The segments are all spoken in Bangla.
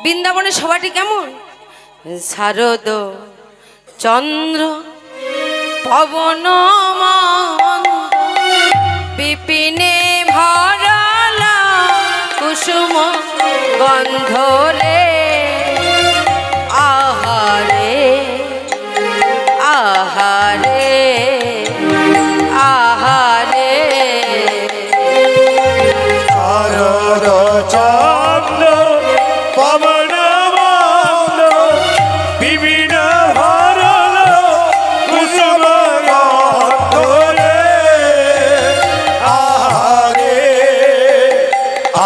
বৃন্দাবনের সভাটি কেমন? শারদ চন্দ্র পবন বিপিনে ভরলা কুসুম গন্ধরে আহারে আহারে আহারে শারদ চন্দ্র পবন বিভিন্ন ভরল কুসুম গন্ধরে আহারে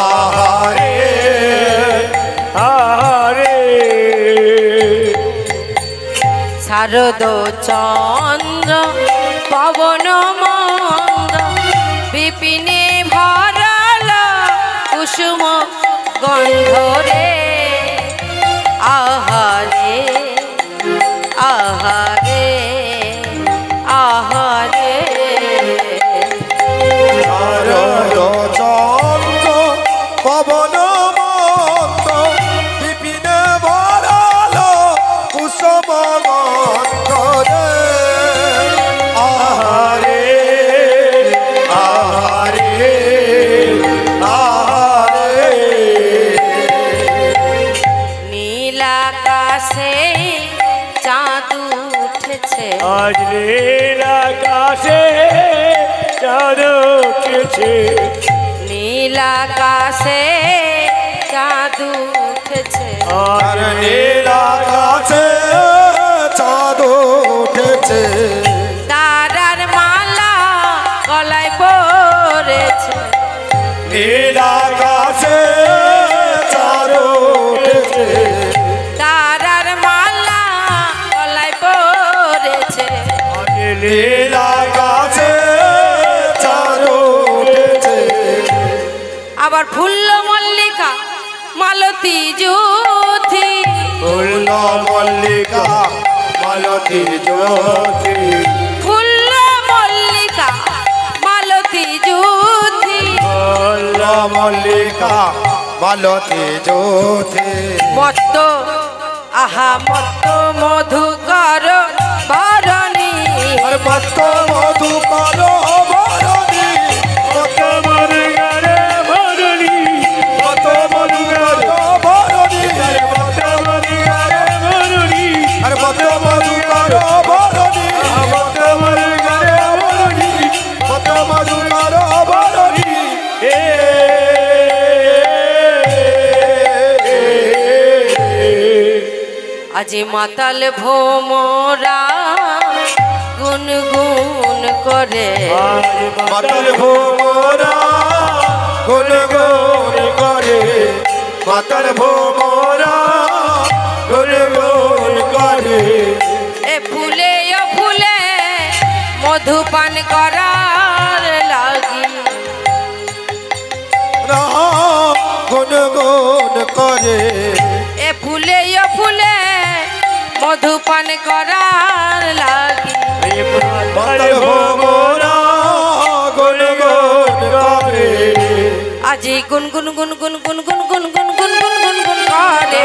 আহারে আহারে শারদ চন্দ্র পবন মন্দ বিপিনে ভরল কুসুম গন্ধরে আহারে আহারে আহারে শারদ চন্দ্র পবন মন্দ বিপিন ভরল কুসুম গন্ধরে আহারে আহারে আহারে নীলাকাশে চাঁদ উঠেছে আজ নীল আকাশে চাঁদ উঠেছে নীলাকাশে চাঁদ উঠেছে আর নীল আকাশে চাঁদ উঠেছে তারার মালা গলায় পড়েছে নীল আকাশে চাঁদ উঠেছে তারার মালা গলায় পড়েছে নীল আকাশে চাঁদ উঠেছে আবার ফুল্ল মল্লিকা মালতী জ্যোতি ফুল্ল মল্লিকা মালতী জ্যোতি ফুল্ল মল্লিকা মালতী জ্যোতি ফুল্ল মল্লিকা মালতী জ্যোতি মত্ত আহা মত্ত মধুকর বরণী আর মত মধু করো বরণী মত মধু করে বরণী মত মধু করো বরণী মত মধু করে বরণী আর মত মধু করো বরণী মত মধু করে বরণী মত মধু করো বরণী আজি মাতাল ভোমরা গুনগুন করে মাতাল ভোমরা গুন গুন করে মাতাল ভোমরা গুন গুন করে এ ফুলে ও ফুলে মধুপান করার লাগি গুন গুন করে এ ফুলে ও ফুলে মধুপান করার লাগি মাতাল ভোমরা গুন গুন করে আজি গুনগুন গুনগুন গুনগুন গুনগুন গুনগুন গুনগুন করে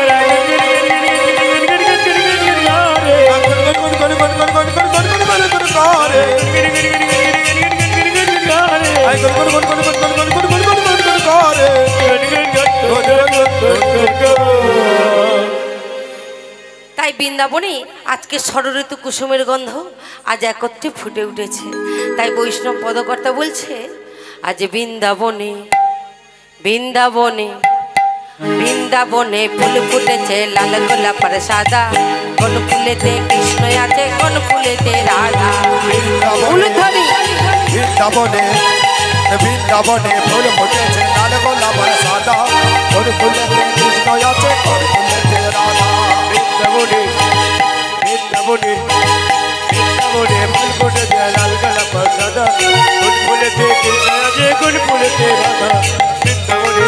তাই বৃন্দাবনে আজকে ষড়ঋতু কুসুমের গন্ধ আজ একত্রে ফুটে উঠেছে। তাই বৈষ্ণব পদকর্তা বলছে আজ বৃন্দাবনে বৃন্দাবনে বৃন্দাবনে ফুল ফুটেছে লাল গোলাপ আর সাদা কোন ফুলেতে কৃষ্ণ আছে কোন ফুলেতে রাধা ফুল ধরি বৃন্দাবনে বৃন্দাবনে ফুল ফুটেছে লাল গোলাপ আর সাদা কোন ফুলেতে কৃষ্ণ আছে কোন ফুলেতে রাধা বৃন্দাবনে বৃন্দাবনে বৃন্দাবনে ফুল ফুটেছে লাল গোলাপ আর সাদা কোন ফুলেতে কৃষ্ণ আছে কোন ফুলেতে রাধা বৃন্দাবনে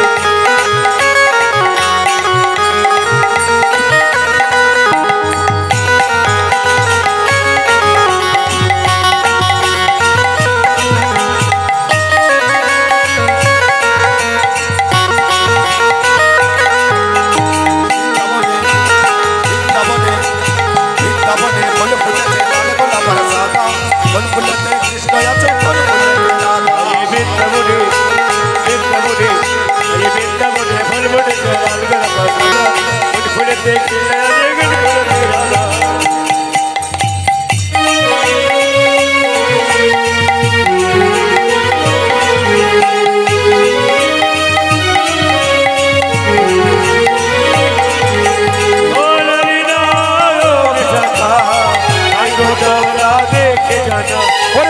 ফুলেতে কৃষ্ণ আছে কোন ফুলেতে রাধা ওরে ও ললিতা ও বিশাখা আই গো তোরা দেখে জানা ও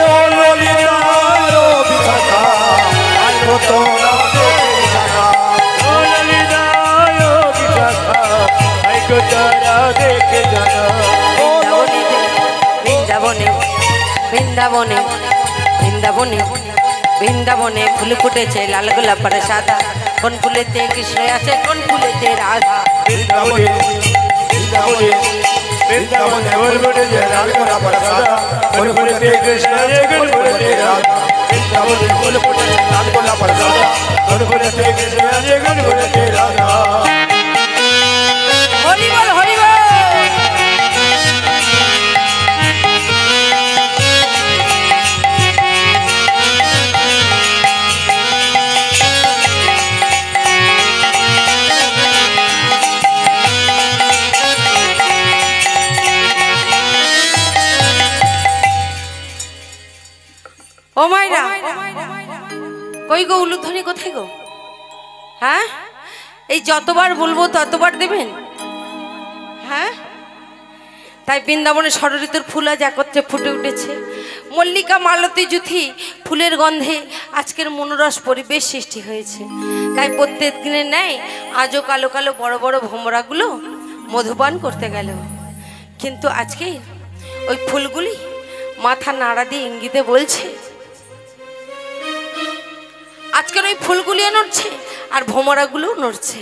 ললিতা ও বিশাখা আই গো তোরা দেখে জানা ও বৃন্দাবনে বৃন্দাবনে বৃন্দাবনে বৃন্দাবনে ফুল ফুটেছে লাল গোলাপের সাদা কোন ফুলেতে কৃষ্ণ আছে কোন ফুলেতে রাধা বৃন্দাবনে বৃন্দাবনে বৃন্দাবনে ফুল ফুটেছে লাল গোলাপের সাদা কোন ফুলেতে কৃষ্ণ আছে কোন ফুলেতে রাধা বৃন্দাবনে ফুল ফুটেছে লাল গোলাপের সাদা কোন ফুলেতে কৃষ্ণ আছে কোন ফুলেতে রাধা হরি বল হরি বল ও মাইরা কই গো উলুধ্বনি কোথায় গো হ্যাঁ এই যতবার বলবো ততবার দেবেন হ্যাঁ তাই বৃন্দাবনে ষড়ঋতুর ফুল আজ একত্রে ফুটে উঠেছে মল্লিকা মালতী জুথি ফুলের গন্ধে আজকের মনোরস পরিবেশ সৃষ্টি হয়েছে তাই প্রত্যেক দিনের ন্যায় আজও কালো কালো বড় বড় ভোমরাগুলো মধুপান করতে গেল কিন্তু আজকে ওই ফুলগুলি মাথা নাড়া দিয়ে ইঙ্গিতে বলছে আজকের ওই ফুলগুলিও নড়ছে আর ভোমরাগুলোও নড়ছে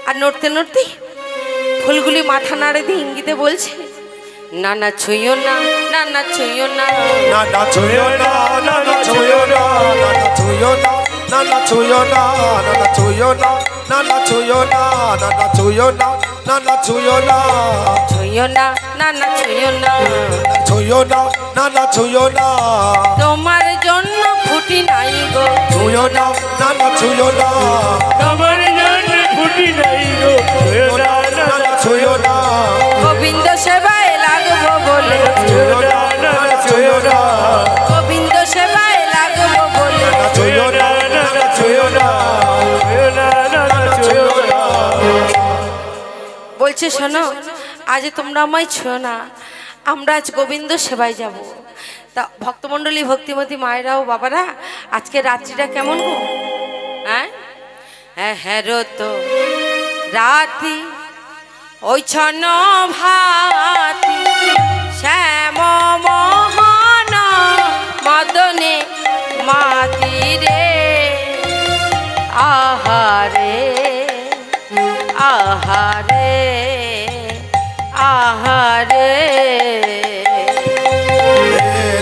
আর নড়তে নড়তে ফুলগুলি মাথা নাড়ে দিয়ে ইঙ্গিতে বলছে না না ছুঁয়ো না না না ছুঁয়ো না না না ছুঁয়ো না না না ছুঁয়ো না না না ছুঁয়ো না না না ছুঁয়ো না না না ছুঁয়ো না না না ছুঁয়ো না না না ছুঁয়ো না না না ছুঁয়ো না ছুঁয়ো না না না ছুঁয়ো না ছুঁয়ো না না না ছুঁয়ো না তোমার জন্য ফুটি নাই গো ছুঁয়ো না না না ছুঁয়ো না আমার জানে ফুটি নাই গো না না ছুঁয়ো না গোবিন্দ সেবায় লাগবো বলে ছুঁয়ো না না না ছুঁয়ো না গোবিন্দ সেবায় লাগবো বলে ছুঁয়ো না না না ছুঁয়ো না ছুঁয়ো না বলছে শোনো আজ তোমরা আমায় ছুঁয়ো না আমরা আজ গোবিন্দ সেবায় যাব তা ভক্তমণ্ডলী ভক্তিমতী মায়েরা ও বাবারা আজকে রাত্রিটা কেমন গো হ্যাঁ হ্যাঁ তো রাতি ওই ছন ভাতি শ্যাম মোহন মদনে মাতি রে আহারে আহারে আহারে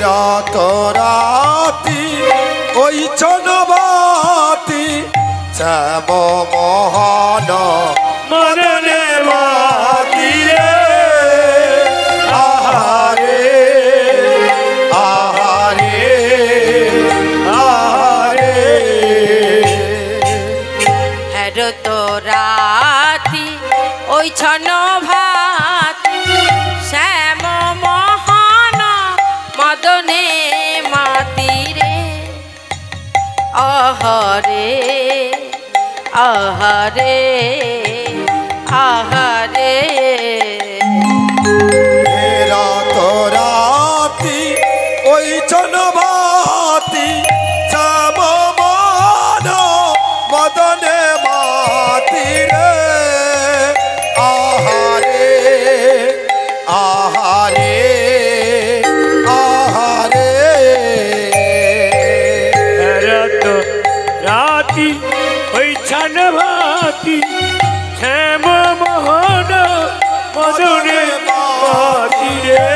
রাত রাতি ওই চনবাতি শ্যাম মোহন মদনে মাতি রে আহারে আহারে আহারে হ্যারো তো রাতি ওই ছন ভাতি শ্যাম মোহন মদনে মাতি রে আহারে আহারে আহারে রাত রাতি ওই চনবাতি শ্যাম মোহন মদনে মাতি রে আহারে আহারে আহারে রাত রাতি ওই ছান ভাতি শ্যাম মোহন মদনে মাতি রে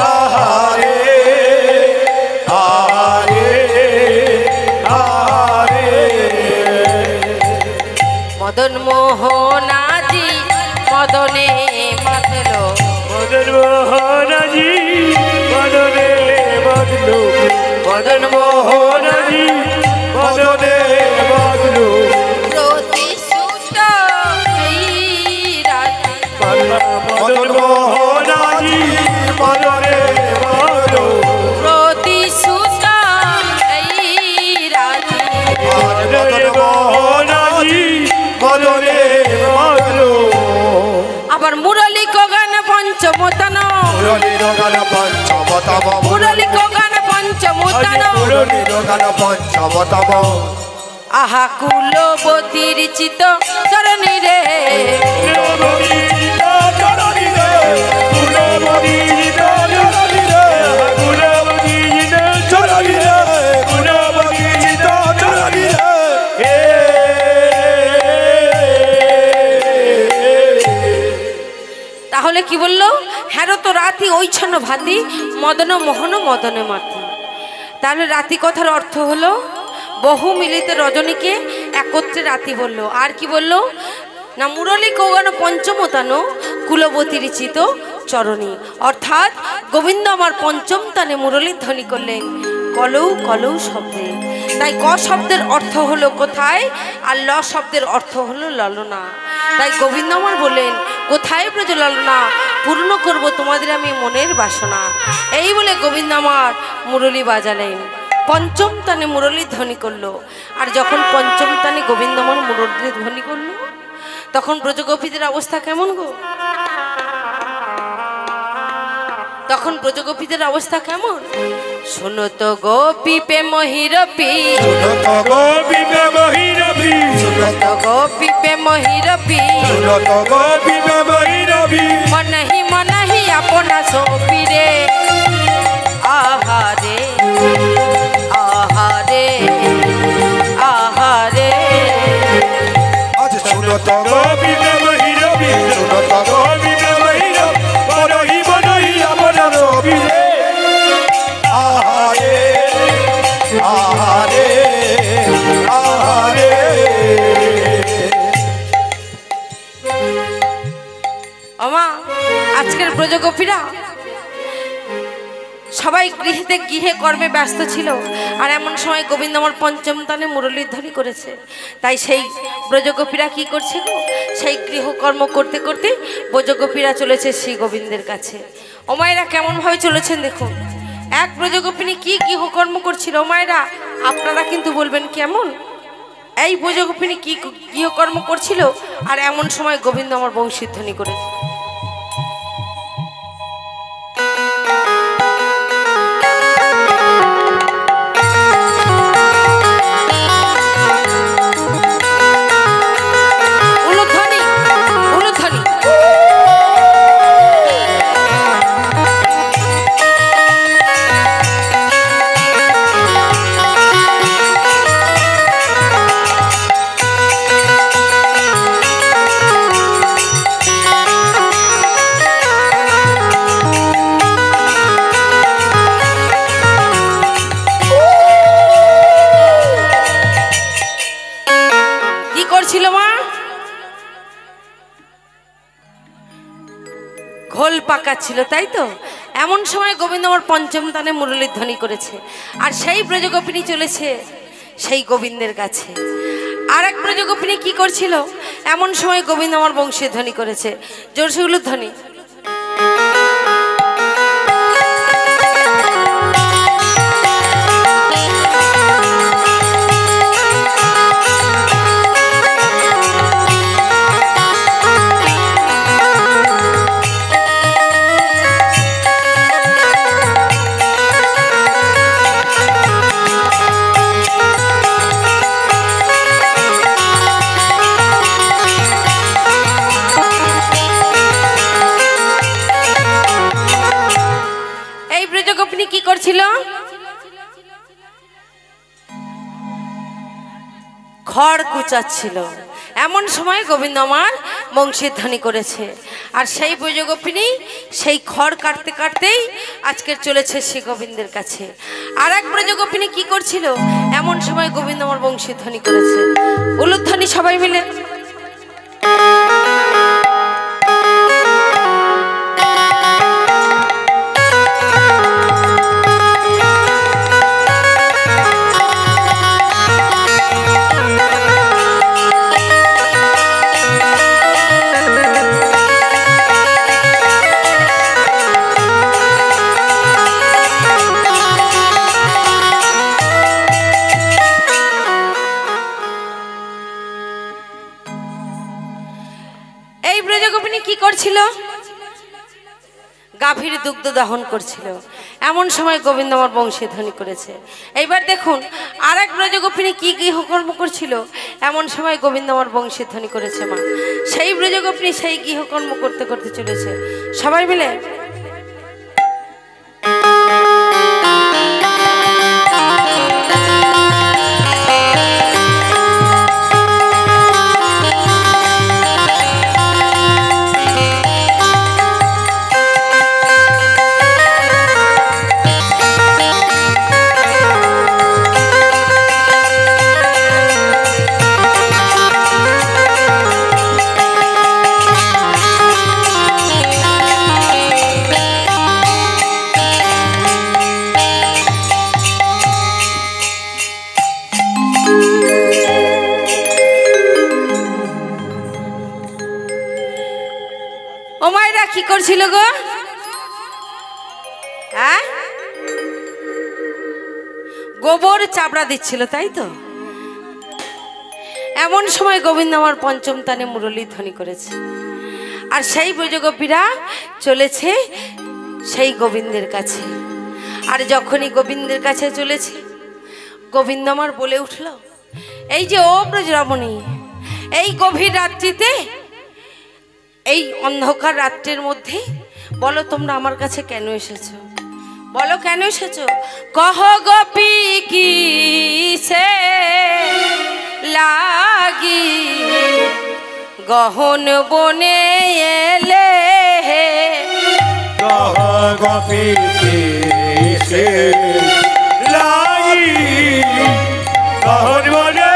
আহারে আহারে আহারে মদন মোহনাজি মদনে মাতলো মদন মোহনাজি মদনে বাদলো মদন মোহনাজি মদনে বাদলো প্রতিশ্রুত এই মুরলীর গান পঞ্চমতম মুরলী গান পঞ্চমতম মুরলীর গান পঞ্চমতম আহা কুলবতীর চিত চরণী রে তাহলে কি বললো হ্যারো তো রাতি ওইছন্ন ভাতি মদন মোহন মদনে মাতি তাহলে রাতি কথার অর্থ হলো বহু মিলিত রজনীকে একত্রে রাতি বলল আর কি বলল না মুরলী কৌগান পঞ্চমতানো কুলবতীর চিত চরণী অর্থাৎ গোবিন্দ আমার পঞ্চম তানে মুরলী ধ্বনি করলেন কলৌ কলৌ শব্দে তাই ক শব্দের অর্থ হলো কোথায় আর ল শব্দের অর্থ হলো ললনা তাই গোবিন্দ আমার বললেন কোথায় ব্রজ ললনা পূর্ণ করব তোমাদের আমি মনের বাসনা এই বলে গোবিন্দ আমার মুরলী বাজালেন পঞ্চম তানে মুরলী ধ্বনি করলো আর যখন পঞ্চম তানে গোবিন্দ আমার মুরলী ধ্বনি করলো তখন ব্রজগোপীদের অবস্থা কেমন গো তখন ব্রজগোপীদের অবস্থা কেমন শোনো তো গোপী পে মহিরপি শুনো তো গোপী মে মহিরবি শোনো তো গোপী পে মহিরপি শুনো তো গোপী মে মহিরবি মনহি আপনা সোপি রে আহারে আহারে আহারে আজ শুনো তো গোপী মে মহিরবি শুনো তো গোপী মে মহিরবি বনহি বনহি আপনা ছবি রে আহারে আহারে আহারে আমা আজকের ব্রজগোপীরা সবাই গৃহেতে গৃহে কর্মে ব্যস্ত ছিল আর এমন সময় গোবিন্দ আমার পঞ্চম তানে মুরলীর ধ্বনি করেছে তাই সেই ব্রজগোপীরা কি করছে গো সেই গৃহকর্ম করতে করতে ব্রজগোপীরা চলেছে শ্রী গোবিন্দের কাছে ওমায়েরা কেমনভাবে চলেছেন দেখুন এক ব্রজগোপিনী কি গৃহকর্ম করছিল ওমায়েরা আপনারা কিন্তু বলবেন কেমন এই ব্রজগোপিনী কি গৃহকর্ম করছিল আর এমন সময় গোবিন্দ আমার বংশীর ধ্বনি করেছে ঘোল পাকা ছিল তাই তো এমন সময় গোবিন্দ আমার পঞ্চম তানে মুরলীর ধ্বনি করেছে আর সেই ব্রজগোপিনী চলেছে সেই গোবিন্দের কাছে আর এক ব্রজগোপিনী কি করছিল এমন সময় গোবিন্দ আমার বংশীর ধ্বনি করেছে জোরসে উলুধ্বনি কি করছিল খড় কুচাচ্ছিল এমন সময় গোবিন্দ আমার বংশীর ধ্বনি করেছে আর সেই ব্রজগোপিনী সেই খড় কাটতে কাটতেই আজকের চলেছে শ্রী গোবিন্দের কাছে আর এক ব্রজগোপিনী কি করছিল এমন সময় গোবিন্দ আমার বংশীর ধ্বনি করেছে উলুধ্বনি সবাই মিলে গাভীর দুগ্ধ দহন করছিল, এমন সময় গোবিন্দ আমার বংশীধ্বনি করেছে। এইবার দেখুন আর এক ব্রজগোপিনী কি গৃহকর্ম করছিল, এমন সময় গোবিন্দ আমার বংশীধ্বনি করেছে মা। সেই ব্রজগোপিনী সেই গৃহকর্ম করতে করতে চলেছে, সবাই মিলে কি করছিল গো? হ্যাঁ, গোবর চাপড়া দিচ্ছিল, তাই তো? এমন সময় গোবিন্দ আমার পঞ্চম তানে মুরলী ধ্বনি করেছে, আর সেই ব্রজগোপীরা চলেছে সেই গোবিন্দের কাছে। আর যখনই গোবিন্দের কাছে চলেছে, গোবিন্দ আমার বলে উঠল, এই যে ও ব্রজরমণী, এই গভীর রাত্রিতে, এই অন্ধকার রাত্রের মধ্যে বলো তোমরা আমার কাছে কেন এসেছো? বলো কেন এসেছো? কহ গোপী কি সে লাগি গহন বনে এলে, কহ গোপী কি সে লাগি গহন বনে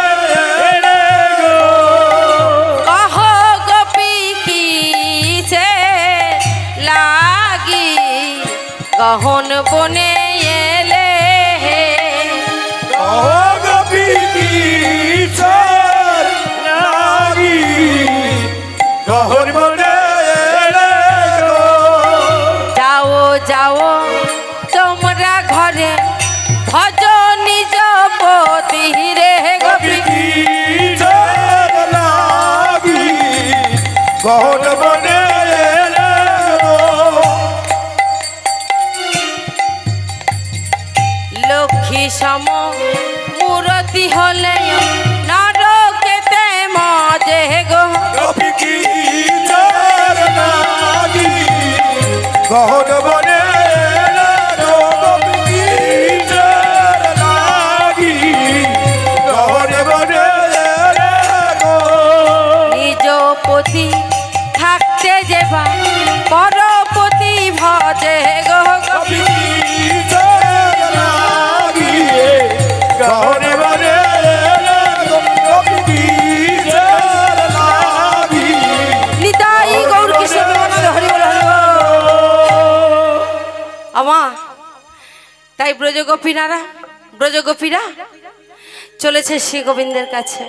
এলে গো। কহ গোপী কি সে লাগি গহন বনে এলে, কহ গোপী কি সে লাগি গহন বনে এলে গো। যাও যাও তোমরা ঘরে ভজ নিজ পতি রে গোপী কি সে লাগি গহন বনে এলে গো। লক্ষ্মী সম মূরতি হলে নরকেতে মজে গো। গোপী কি সে লাগি গহন বনে এলে গো। গোপী কি সে লাগি গহন বনে এলে গো। নিজ পতি থাকতে যেবা পরপতি ভজে গো। গোপী কি সে লাগি গহন বনে এলে গো। গোপী কি সে লাগি নিতাই গৌর কৃষ্ণ প্রেমানন্দ হরি বল হরি বল। আমা তাই ব্রজগোপীরা চলেছে শ্রী গোবিন্দের কাছে,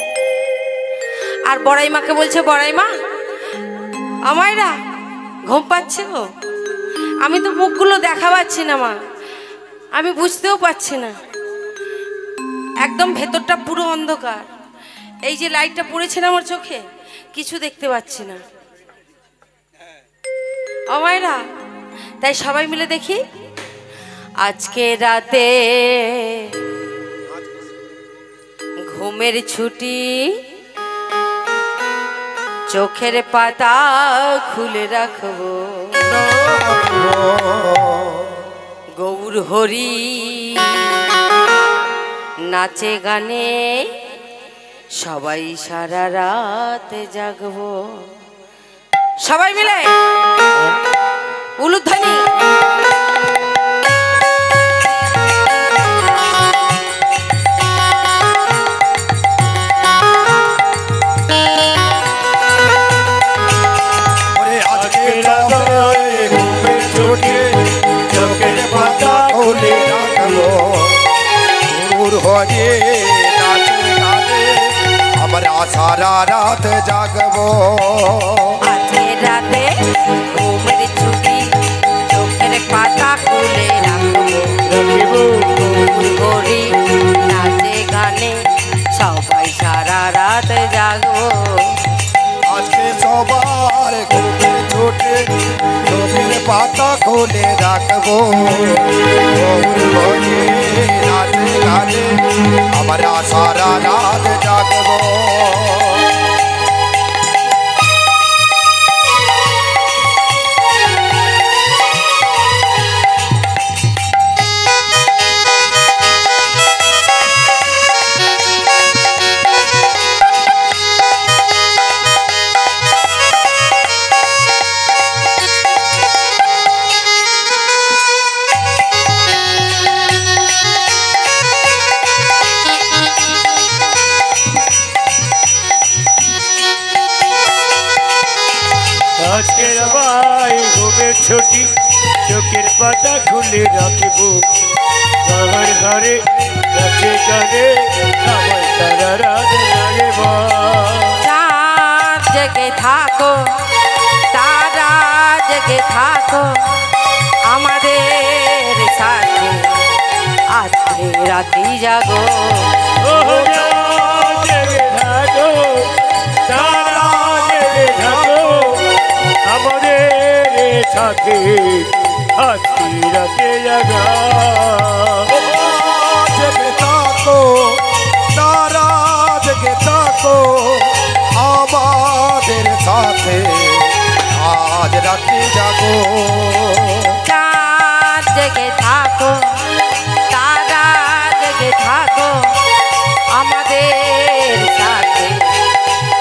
আর বড়াই মাকে বলছে, বড়াই মা আমায়রা ঘুম পাচ্ছে গো, আমি তো মুখগুলো দেখা পাচ্ছি না মা, আমি বুঝতেও পারছি না, একদম ভেতরটা পুরো অন্ধকার, এই যে লাইটটা পড়েছে না আমার চোখে, কিছু দেখতে পাচ্ছি না আমায়রা। তাই সবাই মিলে দেখি, আজকে রাতে ঘুমের ছুটি, চোখের পাতা খুলে রাখবো, গৌর হরি নাচে গানে সবাই সারা রাত জাগবো। সবাই মিলে উলুধ্বনি। ওরে আজকে রাতে ঘুমের ছুটি, চোখের পাতা খুলে রাখবো, গৌর হরি নাচে গানে আমরা সারা রাত জাগবো। আজকে রাতে ঘুমের ছুটি, চোখের পাতা খুলে রাখবো, রাখিব হরি নাচে গানে সবাই সারা রাত জাগবো। আজকে সবার ঘুমের ছুটি, চোখের পাতা খুলে রাখবো গৌর হরি নাচে গানে আমরা সারা রাত জাগবো আজকের ভাই ঘুমের ছুটি চোখের পাতা খুলে রাখিব ঘর ঘরে নাচে গানে আমার সারা রাত জাগব চাঁদ জেগে থাকো তারা জেগে থাকো আমাদের সাথে আজকে রাতি জাগো ও জেগে থাকো তারা জেগে থাকো আমাদের সাথে আজকে রাতে জাগা জেগে থাকো তারা জেগে থাকো আমাদের সাথে আজ রাতে জাগো চাঁদ জেগে থাকো তারা জেগে থাকো আমাদের সাথে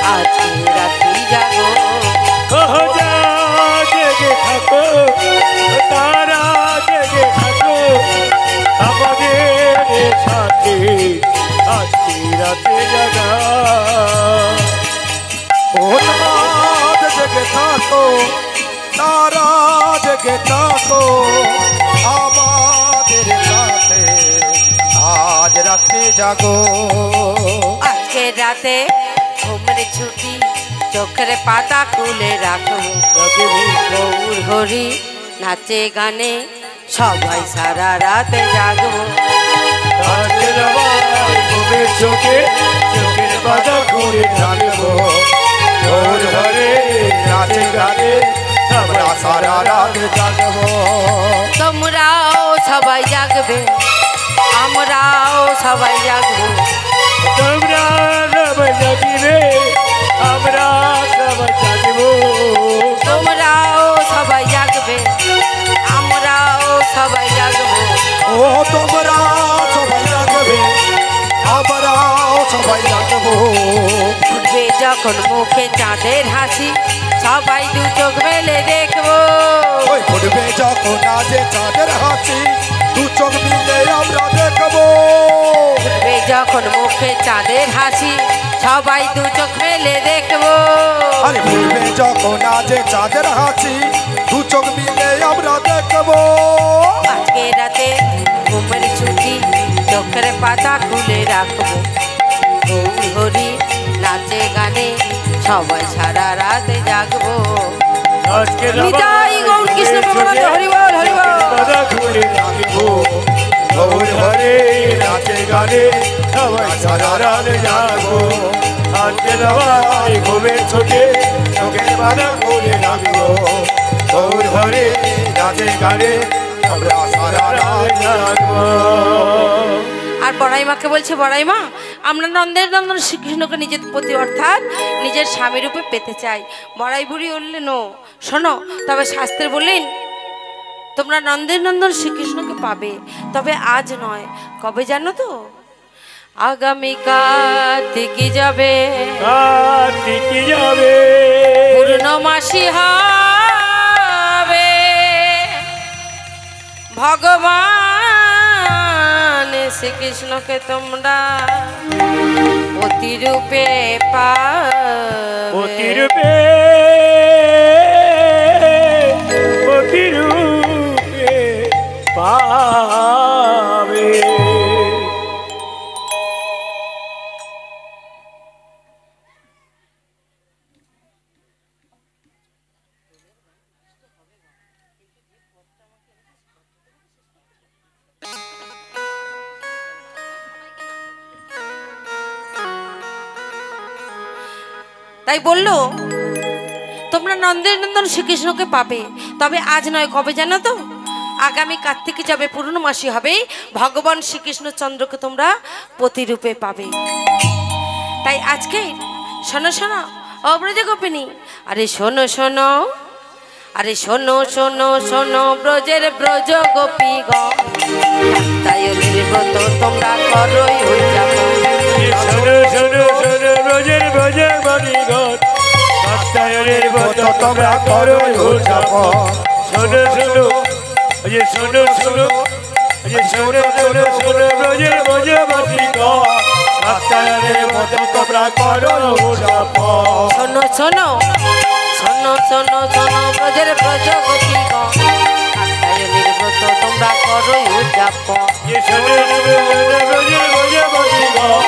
আজকে রাতি জাগো জেগে থাকো তারা জেগে থাকো আমাদের সাথে আজকে রাতে জাগা ও চাঁদ জেগে থাকো তারা জেগে থাকো আমাদের সাথে আজ রাতে জাগো আজকে রাতে ঘুমের ছুটি চোখের পাতা খুলে রাখবো গৌর হরি নাচে গানে সবাই সারা রাতে জাগবো ঘুমের চোখে চোখের পাতা খুলে রাখবো গৌর হরে নাচে গানে আমরা সারা রাত জাগবো তোমরাও সবাই জাগবে আমরাও সবাই জাগবো তোমরা সবাই জাগিবে আমরা সবাই জাগবো তোমরাও সবাই জাগবে আমরাও সবাই জাগবো ও তোমরা সবাই জাগবে আমরাও সবাই জাগবো উঠবে যখন মুখে চাঁদের হাসি সবাই দু চোখ মেলে দেখবো ওই ফুটবে যখন আজে চাঁদের হাসি দু চোখ মিলে আমরা দেখবো উঠবে যখন মুখে চাঁদের হাসি সবাই দু চোখ মেলে দেখবো আরে ফুটবে যখন আজে চাঁদের হাসি দু চোখ মিলে আমরা দেখবো আজকে রাতে ঘুমের ছুটি চোখের পাতা খুলে রাখবো গৌর হরি নাচে গানে সবাই সারা রাতে জাগবো আজকে নিতাই গৌর কৃষ্ণ প্রেমানন্দ হরি বল হরি বল পাতা খুলে রাখবো গৌর হরে নাচে গানে সবাই সারা রাত জাগবো আজকে সবাই ঘুমের চোখে চোখের পাতা খুলে রাখবো গৌর হরে নাচে গানে আমরা সারা রাত জাগবো আর বড়াই মাকে বলছে বড়াই মা আমরা নন্দের নন্দন শ্রীকৃষ্ণকে নিজের প্রতি অর্থাৎ নিজের স্বামী রূপে পেতে চাই বড়াই বুড়ি বললেন ও শোনো তবে শাস্ত্রে বললেন তোমরা নন্দের নন্দন শ্রীকৃষ্ণকে পাবে তবে আজ নয় কবে জানো তো আগামী কার্তিকে যাবে কার্তিকে যাবে পূর্ণমাসী হবে ভগবান শ্রীকৃষ্ণকে তোমরা অতিরূপে পাবে অতিরূপে অতিরূপে পাবে তাই বলল তোমরা নন্দনন্দন শ্রীকৃষ্ণকে পাবে, তবে আজ নয়, কবে জানো তো? আগামী কার্তিকে যাবে পূর্ণমাসী হবে, ভগবান শ্রীকৃষ্ণচন্দ্রকে তোমরা প্রতিরূপে পাবে। তাই আজকে শোনো শোনো অব্রজ গোপিনী, আরে শোনো শোনো, আরে শোনো শোনো শোনো ব্রজের ব্রজ গোপী গায়নের ব্রত তোমরা করোই উদযাপন। শোনো শোনো শোনো ব্রজের ব্রজে বাড়িঘর, কাত্যায়নের ব্রত তোমরা করো উদযাপন। শোনো শোনো, যে শোনো শোনো, যে শোনো শোনো শোনো ব্রজের ব্রজে বাড়িঘর, কাত্যায়নের ব্রত তোমরা করো উদযাপন। শোনো শোনো শোনো শোনো শোনো ব্রজের ব্রজ গোপী গায়নের ব্রত তোমরা করোই উদযাপন। যে শোনো শোনো শোনো ব্রজের ব্রজে বাড়িঘর,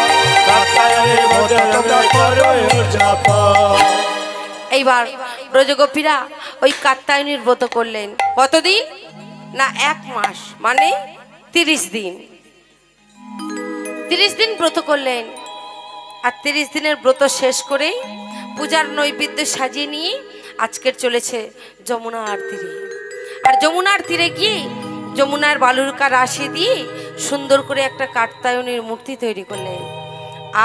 কাত্যায়নের ব্রত তোমরা করো উদযাপন। এইবার ব্রজগোপীরা ওই কাত্যায়নীর ব্রত করলেন। কতদিন না? 1 মাস, মানে 30 দিন। 30 দিন ব্রত করলেন। আর 30 দিনের ব্রত শেষ করে পূজার নৈবেদ্য সাজিয়ে নিয়ে আজকের চলেছে যমুনার তীরে। আর যমুনার তীরে গিয়ে যমুনার বালুরকা রাশি দিয়ে সুন্দর করে একটা কাত্যায়নীর মূর্তি তৈরি করলেন।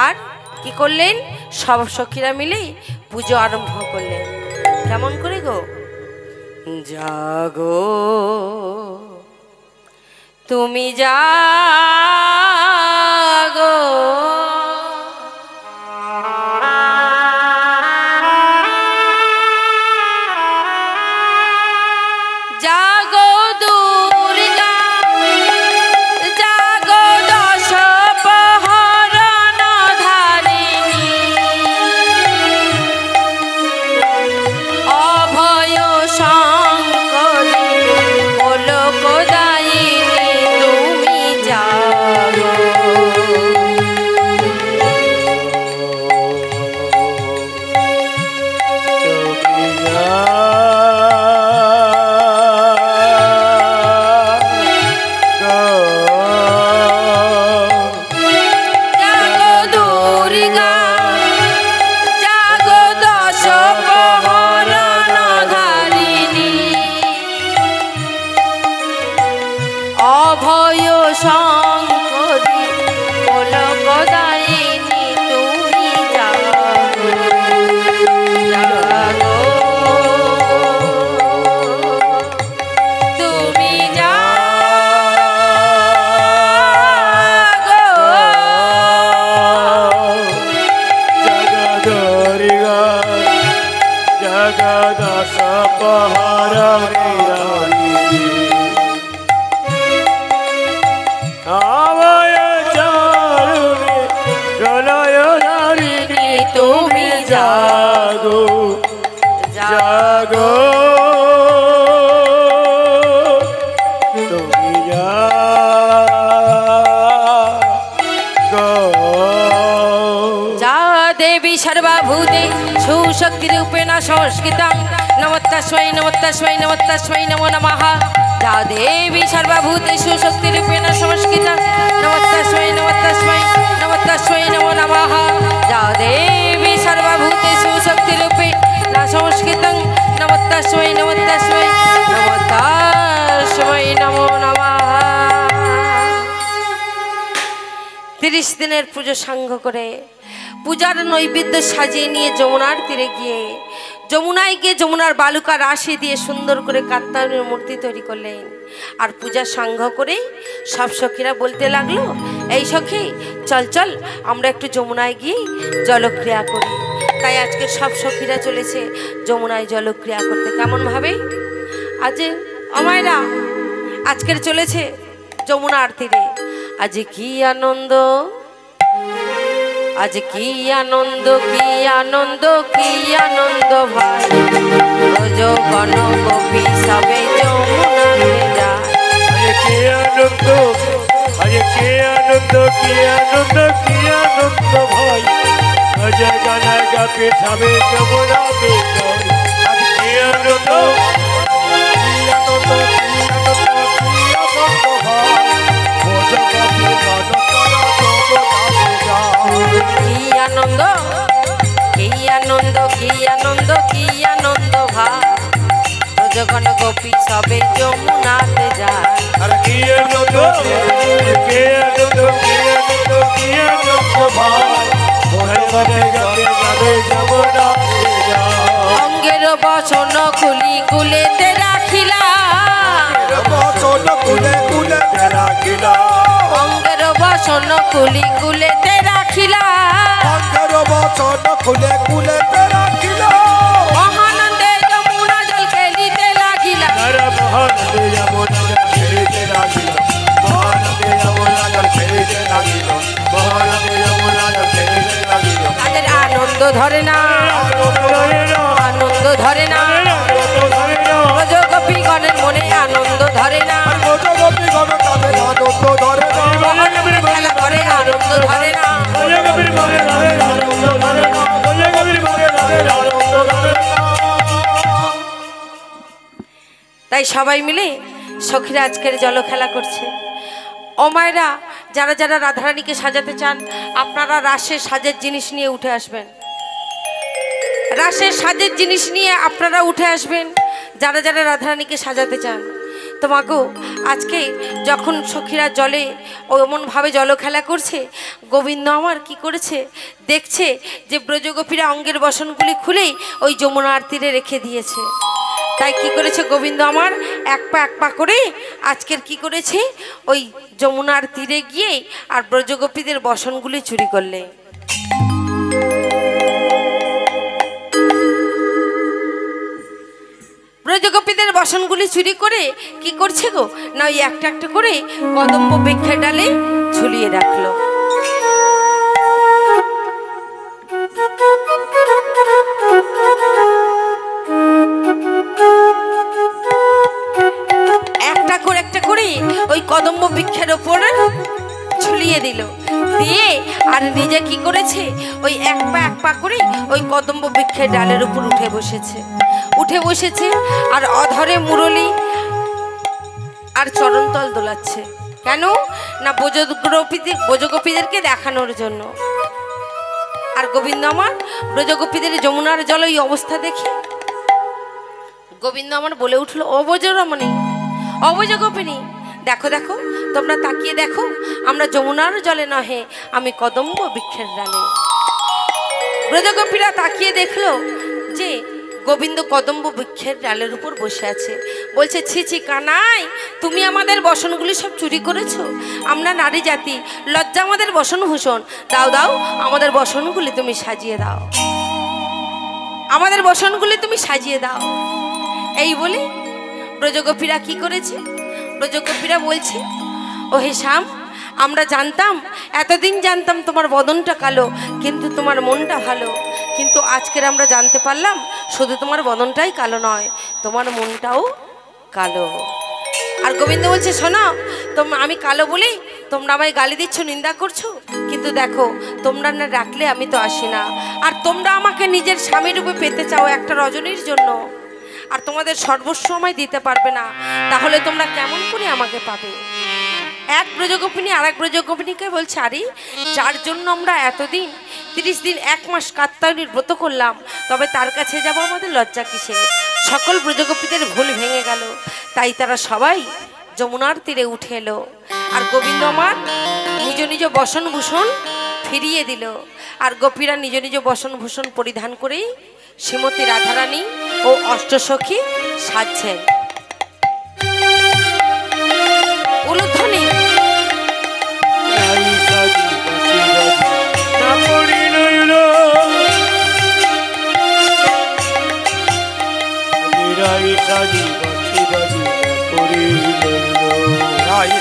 আর কি করলেন? সব সখীরা মিলে পুজো আরম্ভ করলেন। কেমন করে গো? জাগো তুমি জাগো, জাগো দুর্গা, জাগো দশ প্রহরণ ধারিণী, অভয় শঙ্করী লোকদায়িনী তুমি জাগো। জাগো দুর্গা, জাগো দশ প্রহরণ ধারিণী, অভয় শঙ্করী লোকদায়িনী তুমি জাগো, জাগো তুমি জাগো। জগদরিগা জগদশ পহরণী আবয় চারুণী প্রলয় ধারিণী তুমি জাগো, জাগো তুমি জাগো। যা দেবী সর্বভূতে সুশক্তিরূপেণ সংস্কৃতং, নমস্তাস্मै নমস্তাস্मै নমস্তাস্मै নমো নমঃ। যা দেবী সর্বভূতে সুশক্তিরূপেণ সংস্কৃতং, নমস্তাস্मै নমস্তাস্मै নমস্তাস্मै নমো নমঃ। যা দেবী সর্বভূতে সুশক্তিরূপেণ সংস্কৃতং, নমস্তাস্मै নমস্তাস্मै নমস্তাস্मै নমো নমঃ। 30 দিনের পুজো সাঙ্গ করে পূজার নৈবেদ্য সাজিয়ে নিয়ে যমুনার তীরে গিয়ে যমুনায় গিয়ে যমুনার বালুকা রাশি দিয়ে সুন্দর করে কাত্যায়নীর মূর্তি তৈরি করলেন। আর পূজা সাঙ্গ করে সব সখীরা বলতে লাগলো, এই সখী চল চল আমরা একটু যমুনায় গিয়ে জলক্রিয়া করি। তাই আজকে সব সখীরা চলেছে যমুনায় জলক্রিয়া করতে। কেমন ভাবে? আজ অমায়রা আজকের চলেছে যমুনার তীরে। আজ কি আনন্দ, আজ কি আনন্দ, কি আনন্দ, কি আনন্দ ভাই, ব্রজ গণ গোপী সবে যমুনাতে যায়। আরে কি আনন্দ, আরে কি আনন্দ, কি আনন্দ, কি আনন্দ ভাই, ব্রজ গণ গোপী সবে যমুনাতে যায়। আরে কি আনন্দ, কি আনন্দ, কি আনন্দ, কি আনন্দ ভাই, ব্রজ গোপী গণ তোরা যমুনাতে যায়। কি আনন্দ, কি আনন্দ, কি আনন্দ, কি আনন্দ ব্রজগণ গোপী সবে যমুনাতে যায়। আর কি আনন্দ কে আনন্দ কে আনন্দ কি আনন্দ ভাই মনে মনে গাবে গাবে যমুনাতে যায়। অঙ্গের বসন খুলি কুলেতে রাখিলা, বসন কুলে কুলে রাখিলা, অঙ্গের বসন খুলি কুলেতে রাখিলা, অঙ্গের বসন কুলে কুলে রাখিলা। মহানন্দে যমুনা জল খেলিতে লাগিলা, মহানন্দে যমুনা জল খেলিতে লাগিল, মহানন্দে যমুনা জল খেলিতে লাগিল, মহানন্দে যমুনা জল খেলিতে লাগিল। তাদের আনন্দ ধরে না, আনন্দ ধরে না, ব্রজগোপীগণের মনে আনন্দ ধরে না, ব্রজগোপীগণ তাদের আনন্দ ধরে না, মহানন্দে খেলা করে আনন্দ ধরে না। তাই সবাই মিলে সখীরা আজকের জল খেলা করছে। ও মায়েরা, যারা যারা রাধারানীকে সাজাতে চান আপনারা রাসের সাজের জিনিস নিয়ে উঠে আসবেন, রাসের সাজের জিনিস নিয়ে আপনারা উঠে আসবেন যারা যারা রাধারানীকে সাজাতে চান। তোমাকেও আজকে যখন সখীরা জলে এমনভাবে জল খেলা করছে, গোবিন্দ আমার কি করেছে দেখছে যে ব্রজগোপীরা অঙ্গের বসনগুলি খুলেই ওই যমুনার তীরে রেখে দিয়েছে। তাই কি করেছে গোবিন্দ আমার এক পা করে আজকের কি করেছে ওই যমুনার তীরে গিয়ে আর ব্রজগোপীদের বসনগুলি চুরি করলে। ব্রজগোপীদের বসনগুলি চুরি করে কি করছে গো না ওই একটা একটা করে কদম্ব বৃক্ষের ডালে ঝুলিয়ে রাখলো। একটা করে ওই কদম্ব বৃক্ষের ওপর ঝুলিয়ে দিল, দিয়ে আর নিজে কি করেছে ওই এক পা করে ওই কদম্ব বৃক্ষের ডালের উপর উঠে বসেছে আর অধরে মুরলি আর চরণতল দোলাচ্ছে। কেন না ব্রজগোপীদেরকে দেখানোর জন্য। আর গোবিন্দ আমার ব্রজগোপীদের যমুনার জল ওই অবস্থা দেখে গোবিন্দ আমার বলে উঠলো, ও ব্রজরমণী, ও ব্রজগোপিনী, দেখো দেখো তোমরা তাকিয়ে দেখো, আমরা যমুনার জলে নহে, আমি কদম্ব বৃক্ষের ডালে। ব্রজগোপীরা তাকিয়ে দেখলো যে গোবিন্দ কদম্ব বৃক্ষের ডালের উপর বসে আছে। বলছে, ছি ছি কানাই, তুমি আমাদের বসনগুলি সব চুরি করেছো, আমরা নারী জাতি, লজ্জা আমাদের বসনভূষণ, দাও দাও আমাদের বসনগুলি তুমি সাজিয়ে দাও, আমাদের বসনগুলি তুমি সাজিয়ে দাও। এই বলে ব্রজগোপীরা কি করেছে, ব্রজগোপীরা বলছে, ও হে শ্যাম, আমরা জানতাম, এতদিন জানতাম তোমার বদনটা কালো কিন্তু তোমার মনটা ভালো, কিন্তু আজকের আমরা জানতে পারলাম শুধু তোমার বদনটাই কালো নয়, তোমার মনটাও কালো। আর গোবিন্দ বলছে, শোনো, আমি কালো বলেই তোমরা আমায় গালি দিচ্ছ, নিন্দা করছো, কিন্তু দেখো তোমরা না ডাকলে আমি তো আসি না, আর তোমরা আমাকে নিজের স্বামী রূপে পেতে চাও একটা রজনীর জন্য, আর তোমাদের সর্বস্ব আমায় দিতে পারবে না, তাহলে তোমরা কেমন করে আমাকে পাবে? এক ব্রজগোপিনী আর এক ব্রজগোপিনীকে বলছে, আরে যার জন্য আমরা এতদিন 30 দিন 1 মাস কাত্যায়নীর ব্রত করলাম, তবে তার কাছে যাব আমাদের লজ্জা কিসে? সকল ব্রজগোপীদের ভুল ভেঙে গেল, তাই তারা সবাই যমুনার তীরে উঠে এলো। আর গোবিন্দ আমার নিজ নিজ বসনভূষণ ফিরিয়ে দিল, আর গোপীরা নিজ নিজ বসনভূষণ পরিধান করেই শ্রীমতী রাধারানী ও অষ্টসখী সাজছেন। উলুধ্বনি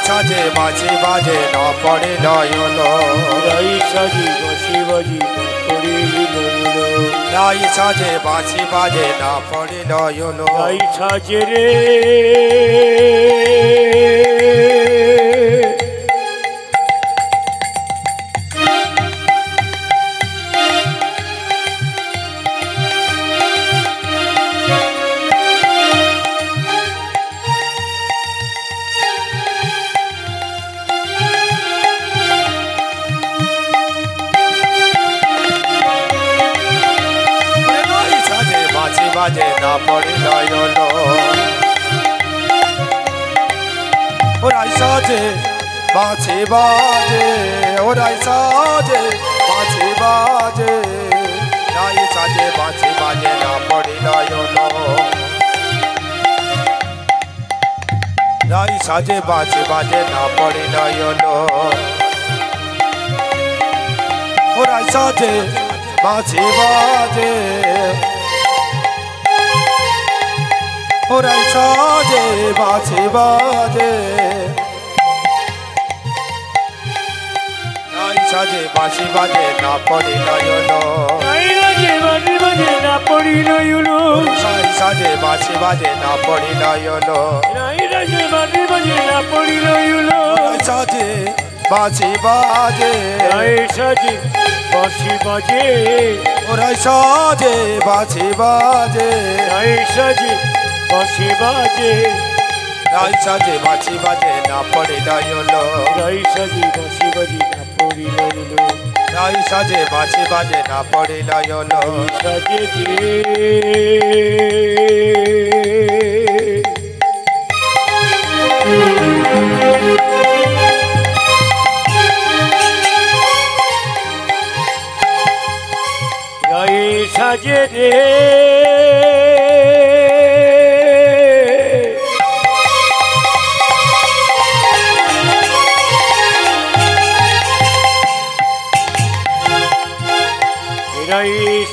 সাজে বাজে বাজে না পড়ে নয়লো, সাজি বাজি বাজি লাই সাজে বাজি বাজে না পড়ে নয়লো, সাজে রে বাজে না পড়ে নয়লো, ওরাই সাজে বাঁশি বাজে ওরাই সাজে বাঁশি বাজে নাই সাজে বাঁশি বাজে না পড়ি নয়ন নাই সাজে বাঁশি বাজে না পড়ি নয়ন ওরাই সাজে বাঁশি বাজে ওরাই সাজে বাঁশি বাজে নাই সাজে বাঁশি বাজে না পড়ি নয়ন সাই সাজে বাঁশি বাজে না পড়ি নয়ন ওরাই সাজে বাঁশি বাজে ওরাই সাজে বাঁশি বাজে রাই সাজে বাঁশি বাজে না পড়ি নয়ন রাই সাজে বাঁশি বাজে না পড়ি নয়ন সাজে রে সাজে রে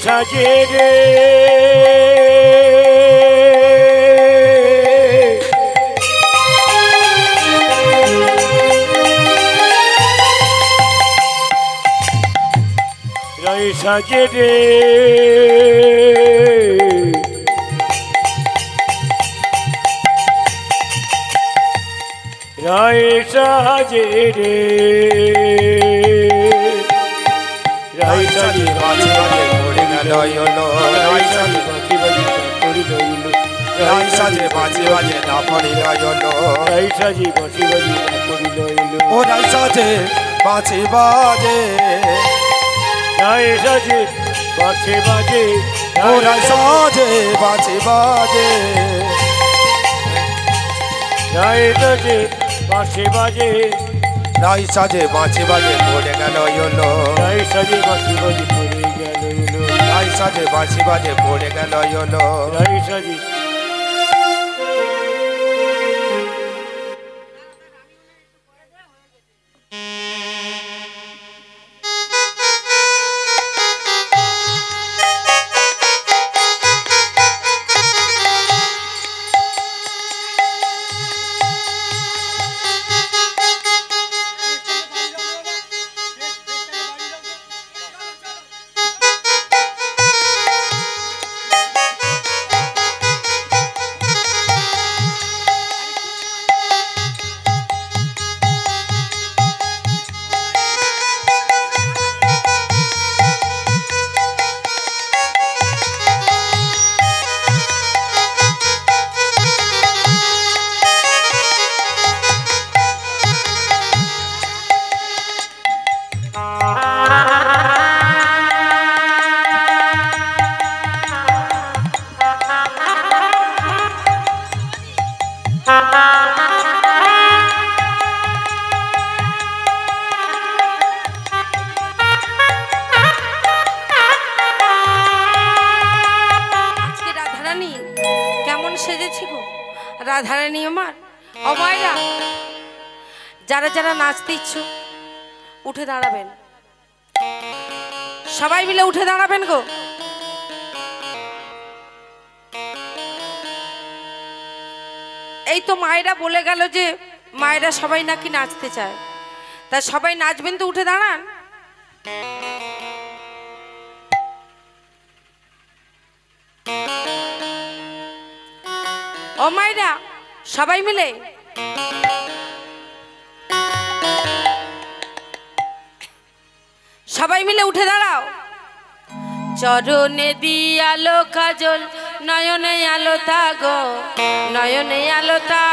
সাজে রে রায় সাজে রে রায় সাজে বাঁশি বাজে পড়ি নয়ন রাই সাজে রাই সাজে বাঁশি বাজে না পড়ি নয়ন রায় সাজে বাঁশি বাজে ও রাই সাজে বাঁশি বাজে রায় সাজে বাঁশি বাজে ও রাই সাজে বাঁশি বাজে রায় সাজে বাঁশি বাজে রাই সাজে বাঁশি বাজে পড়ে গেল ইলো রায় সাজে বাঁশি বাজে পড়ে গেল রাই সাজে বাঁশি বাজে পড়ে গেল ইলো রায় সাজে রাধারানী আমার অমায়রা যারা যারা নাচতে ইচ্ছুক উঠে দাঁড়াবেন, সবাই মিলে উঠে দাঁড়াবেন গো। এই তো মায়েরা বলে গেল যে মায়েরা সবাই নাকি নাচতে চায়, তা সবাই নাচবেন তো উঠে দাঁড়ান। ও মায়েরা সবাই মিলে উঠে দাঁড়াও। চরণে দিয়ালো কাজল নয়নে আলো তাগো নয়নে আলো তা,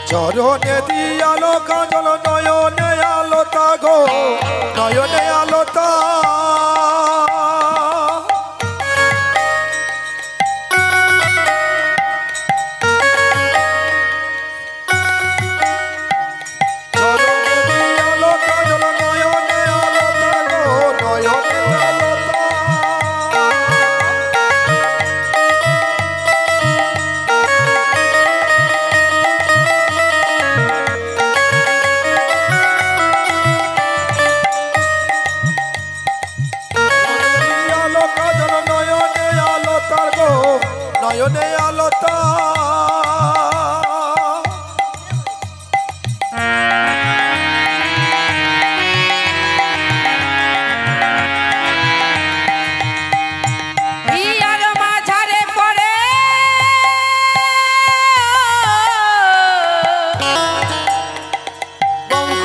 চরণে দিয়ালো কাজল নয়নে আলো তাগো নয়নে আলো তা,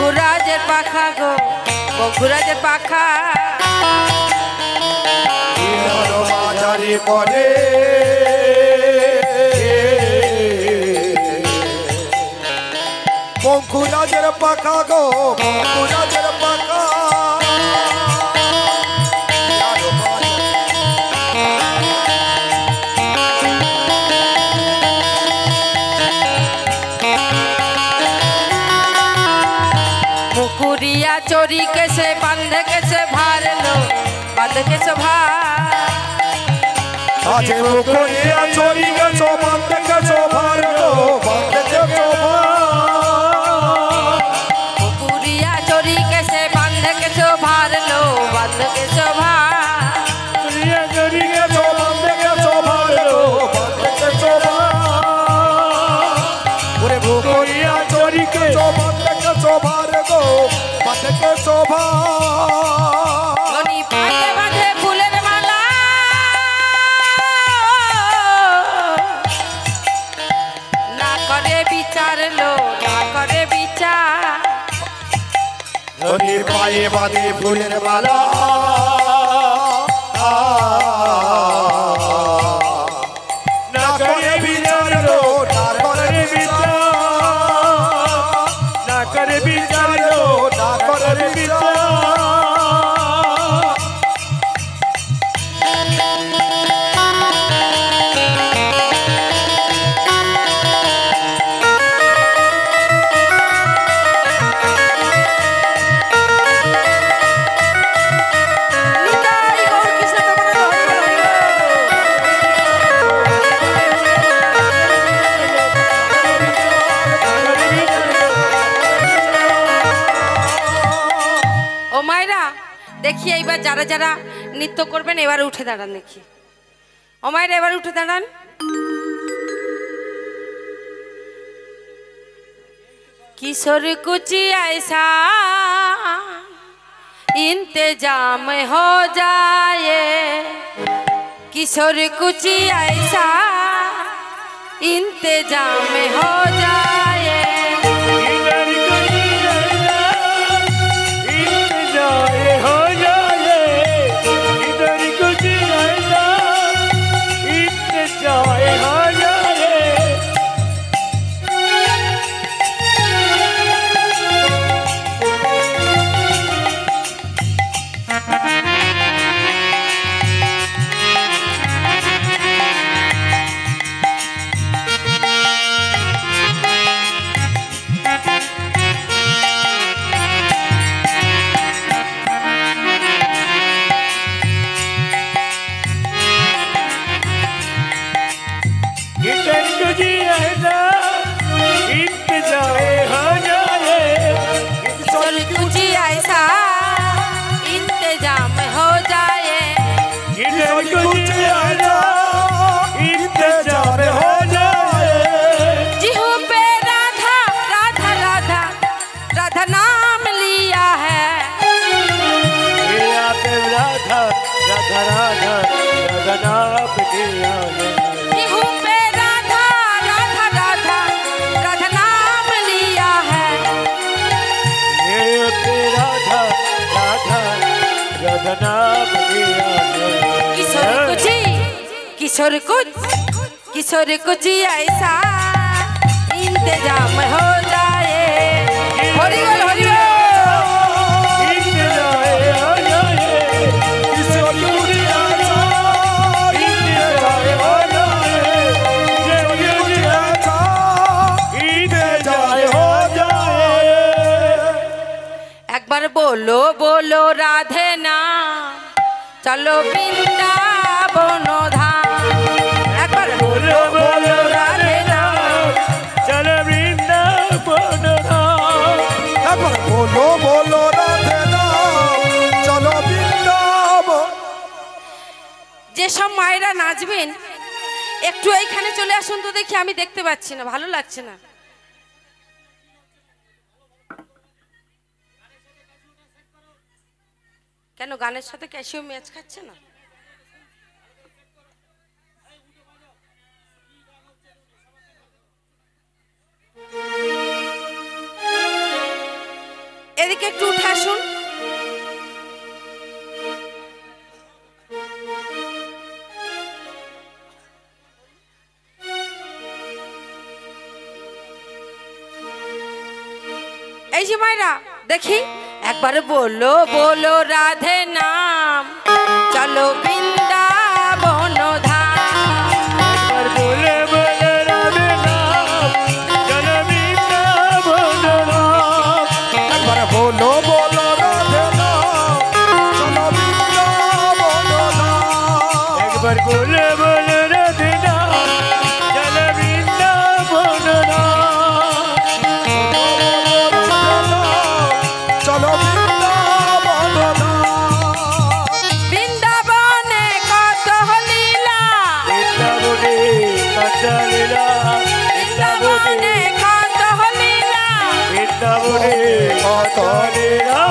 বঙ্কুরাজের পাখা গো, বঙ্কুরাজের পাখা। বাজারে পড়ে বঙ্কুরাজের পাখা গো, বঙ্কুরাজের পাখা। मुकुरिया चोरी कैसे बंध कैसे भार लो, बंध कैसे भार। आज मुकुरिया चोरी कैसे बंध कैसे भार लो, बंध कैसे भार। मुकुरिया चोरी कैसे बंध कैसे भार लो, बंध कैसे भार। मुकुरिया चोरी कैसे बंध कैसे भार लो, बंध कैसे भार। पूरे मुकुरिया चोरी कैसे बंध कैसे भार लो, बंध कैसे भार। गनी पाए बांधे फूलेर माला, ना करे विचार लो, ना करे विचार। गनी पाए बांधे फूलेर माला, ना करे विचार लो, ना करे विचार। ना करे विचार लो, ना करे विचार। নিতাই গৌর কৃষ্ণ প্রেমানন্দ হরি বল। ও মায়েরা দেখি এইবার যারা যারা নৃত্য করবেন এবার উঠে দাঁড়ান দেখি। ও মায়েরা এবার উঠে দাঁড়ান। किशोर कुछ ऐसा इंतजाम हो जाए, किशोर कुछ ऐसा इंतजाम हो जाए। इधर कोई इंतजार हो जाए, इधर कुछ ऐसा इंतजार हो जाए। इधर कुछ ऐसा इंतजार हो जाए, किशोर कुछ ऐसा इंतजाम हो जाए। इधर कुछ ऐसा इंतजार हो जाए। जिहू पे राधा राधा राधा राधा नाम लिया है, मेरा पे राधा राधा राधा राधा नाम लिया है। जिहू पे राधा राधा राधा राधा नाम लिया है। मेरे पे राधा राधा राधा नाम लिया है। किशोर कुछ ऐसा इंतजाम हो जाए। हरि बोल हरि बोल। इंतजार हो जाए, किशोर कुछ ऐसा इंतजार हो जाए, इंतजार हो जाए। एक बार बोलो बोलो राधे नाम, चलो वृंदावन धाम। एक बार बोलो बोलो राधे नाम, चलो वृंदावन धाम। একবার বলো বলো রাধে নাম, চলো বৃন্দাবন। যেসব মায়েরা নাচবেন একটু এইখানে চলে আসুন তো দেখি, আমি দেখতে পাচ্ছি না, ভালো লাগছে না। কেন গানের সাথে ক্যাশিও ম্যাচ খাচ্ছে না? এদিকে একটু উঠে আসুন। এই যে মায়েরা দেখি একবার বলো বলো রাধে নাম, চলো বৃন্দাবন ধাম। একবার বলে বলে রাধে নাম, চলো বৃন্দাবন ধাম। একবার বলো বলো রাধে নাম, চলো বৃন্দাবন ধাম। একবার বলে বলে রাধে নাম, চলো বৃন্দাবন ধাম। চলো বৃন্দাবন ধাম। বৃন্দাবনে কত লীলা, বৃন্দাবনে কত লীলা, বৃন্দাবনে কত লীলা, বৃন্দাবনে কত লীলা।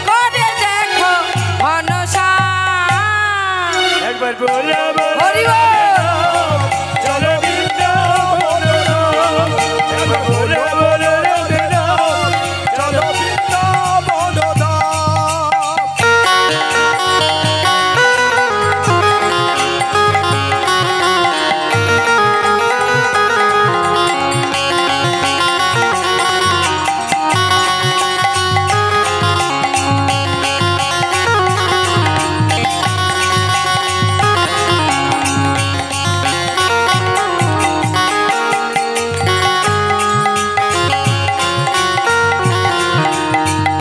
করে দেখো ঘনশ্যাম। একবার বলে বলে হরি বল। চলো বৃন্দাবন ধাম। একবার বলে বলে রাধে নাম, চলো বৃন্দাবন ধাম।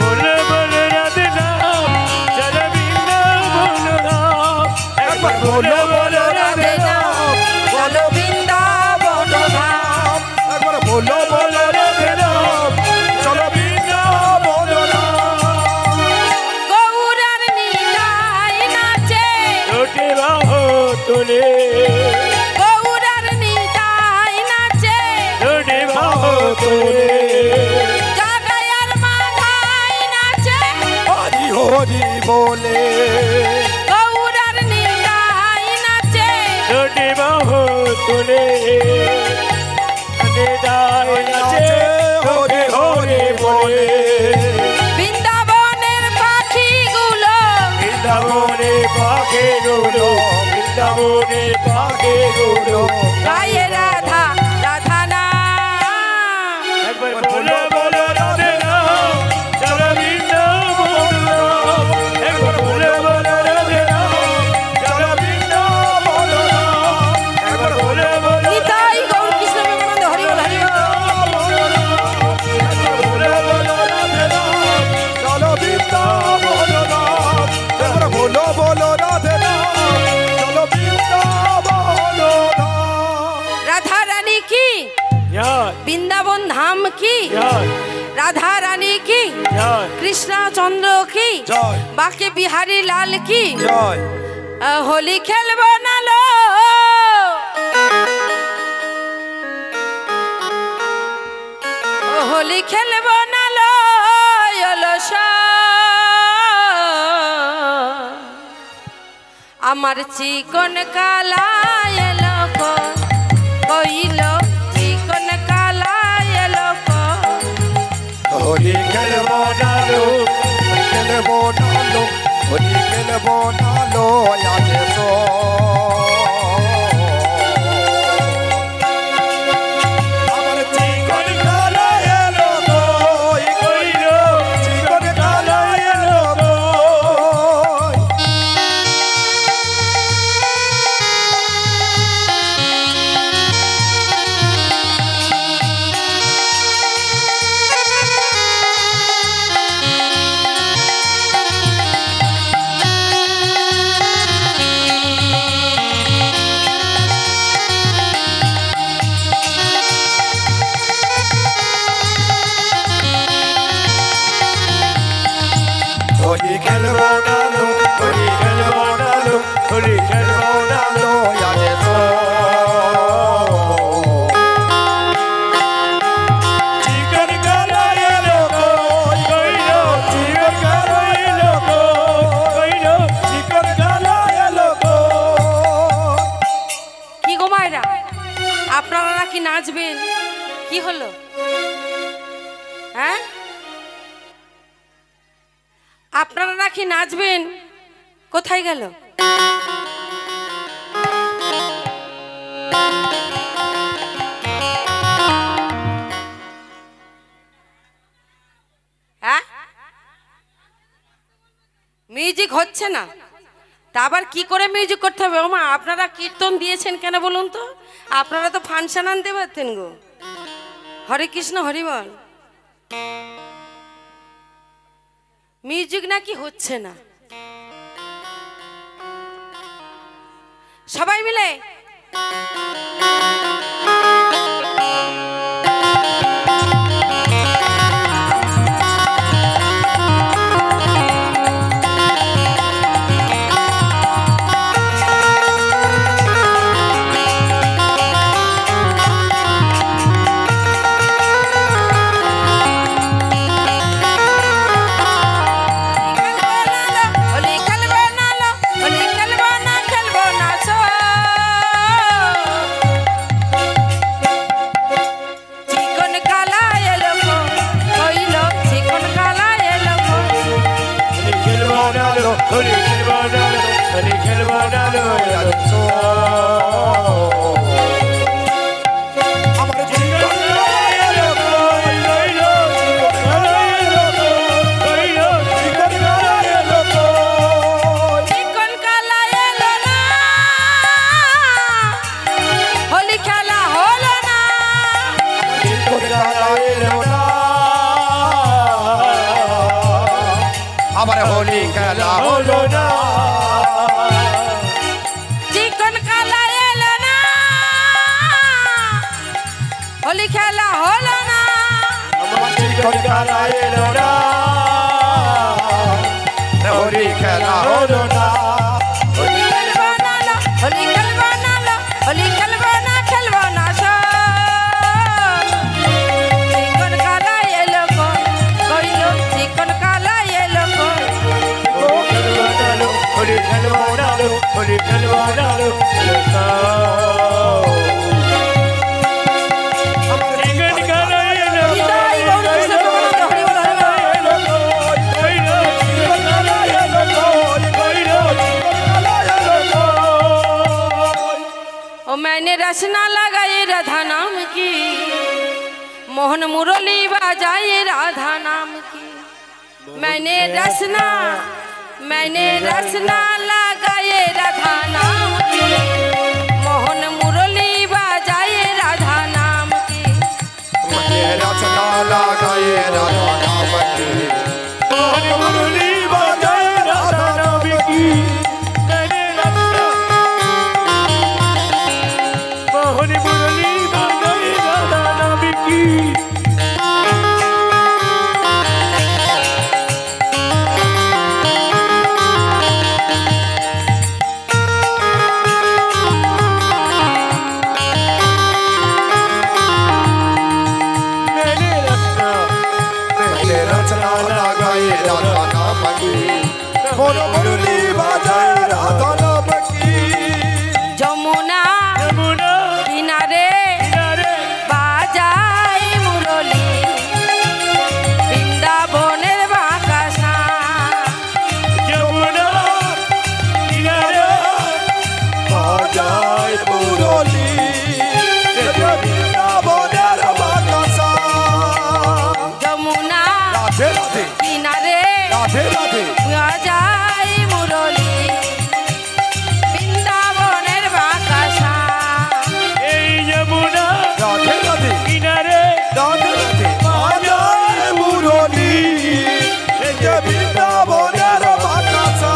বলে বলে রাধে নাম, চলো বৃন্দাবন ধাম। একবার বলে বলে রাধে নাম, চলো বৃন্দাবন ধাম। একবার বলো বলো রাধে নাম, চলো বৃন্দাবন ধাম। গৌরার নিতাই নাচে, দুটি বাহু তুলে, গৌরার নিতাই নাচে, দুটি বাহু তুলে। জগায়ার মাথায় নাচে, হরি হরি বলে গৌরার নিতাই নাচে, দুটি বাহু তুলে, নিতাই নাচে, হরি হরি বলে। বৃন্দাবনের পাখিগুলো, বৃন্দাবনে পাখিগুলো, বৃন্দাবনে পাখিগুলো। গায়ে রাধা রাধা নাম। একবার বলে বলে রাধে নাম, চলো বৃন্দাবন ধাম। একবার বলে বলে রাধে নাম, চলো বৃন্দাবন ধাম। একবার বলে বলে নিতাই গৌর কৃষ্ণ প্রেমানন্দে হরি বল হরি বল। একবার বলে বলে রাধে নাম, চলো বৃন্দাবন ধাম। একবার বলো বলো রাধে নাম, চলো বৃন্দাবন ধাম। রাধা রানী কি, জয় বৃন্দাবন ধাম কি, জয় রাধা রানী কি, জয় কৃষ্ণচন্দ্র কি, জয় বাকে বিহারী লাল কি। জয়। হোলি খেলবো না লো, হোলি খেলবো না লো অলস। আমার চিকন কালা এলো কইল, চিকন কালা এলো হোলি খেলবো না লো, হোলি খেলবো না লো, হোলি খেলবো না লো, আগে তো আমার চিকন কালা এলো কই, কইল, চিকন কালা এলো কই। হোলি খেলবো না লো, হোলি খেলবো না লো, হোলি খেলবো না লো, আগে তো চিকন কালা এলো কই, কইল, চিকন কালা এলো কই, কইল, চিকন কালা এলো কই। কি গো মায়েরা, আপনারা নাকি নাচবেন, কি হলো? হ্যাঁ নাকি নাচবেন, কোথায় গেল? হ্যাঁ, মিউজিক হচ্ছে না, তা আবার কি করে মিউজিক করতে হবে? ওমা, আপনারা কীর্তন দিয়েছেন কেন বলুন তো? আপনারা তো ফাংশন আনতে পারতেন গো। হরে কৃষ্ণ, হরি বল। মিউজিক নাকি হচ্ছে না, সবাই মিলে আমার হোলি খেলা হলো না, চিকন কালা এলো না, হোলি খেলা হলো না, আমার চিকন কালা এলো না, হোলি খেলা হলো না। হোলি খেলবো না লো, হোলি খেলবো না লো, হোলি খেলবো না, খেলবো না সব। চিকন কালা এলো কইলো, চিকন কালা এলো হোলি খেলবো না লো, হোলি খেলবো না লো, আমার চিকন কালা এলো নিতাই গৌর কৃষ্ণ প্রেমানন্দ, হরি বল, হরি বল। ओ मैंने रसना लगाए राधा नाम की, मोहन मुरली बजाए राधा नाम की। मैंने रसना लगाए राधा नाम की, मोहन मुरली बजाए राधा नाम की। रचना लगाए राधा नाम की, मोहन मुरली बजाए राधा नाम की। मैंने रचना मोहन मुरली बजाए राधा नाम की। रचना लगाए राधा नाम की, मोर मुरली बजाए राधा नाम की। যমুনা यमुना কিনারে किनारे বাজাই মুরলি, বৃন্দাবনের বাঁকাশা। यमुना किनारे বাজায় মুরলি, বৃন্দাবনের বাতাসা। যমুনা রাধে রাধে কিনারে রাধে রাধে বাজাই মুরলি, বৃন্দাবনের বাঁকাশা। এই যমুনা রাধে রাধে কিনারে রাধে রাধে বাজায় মুরলি, বৃন্দাবনের বাতাসা।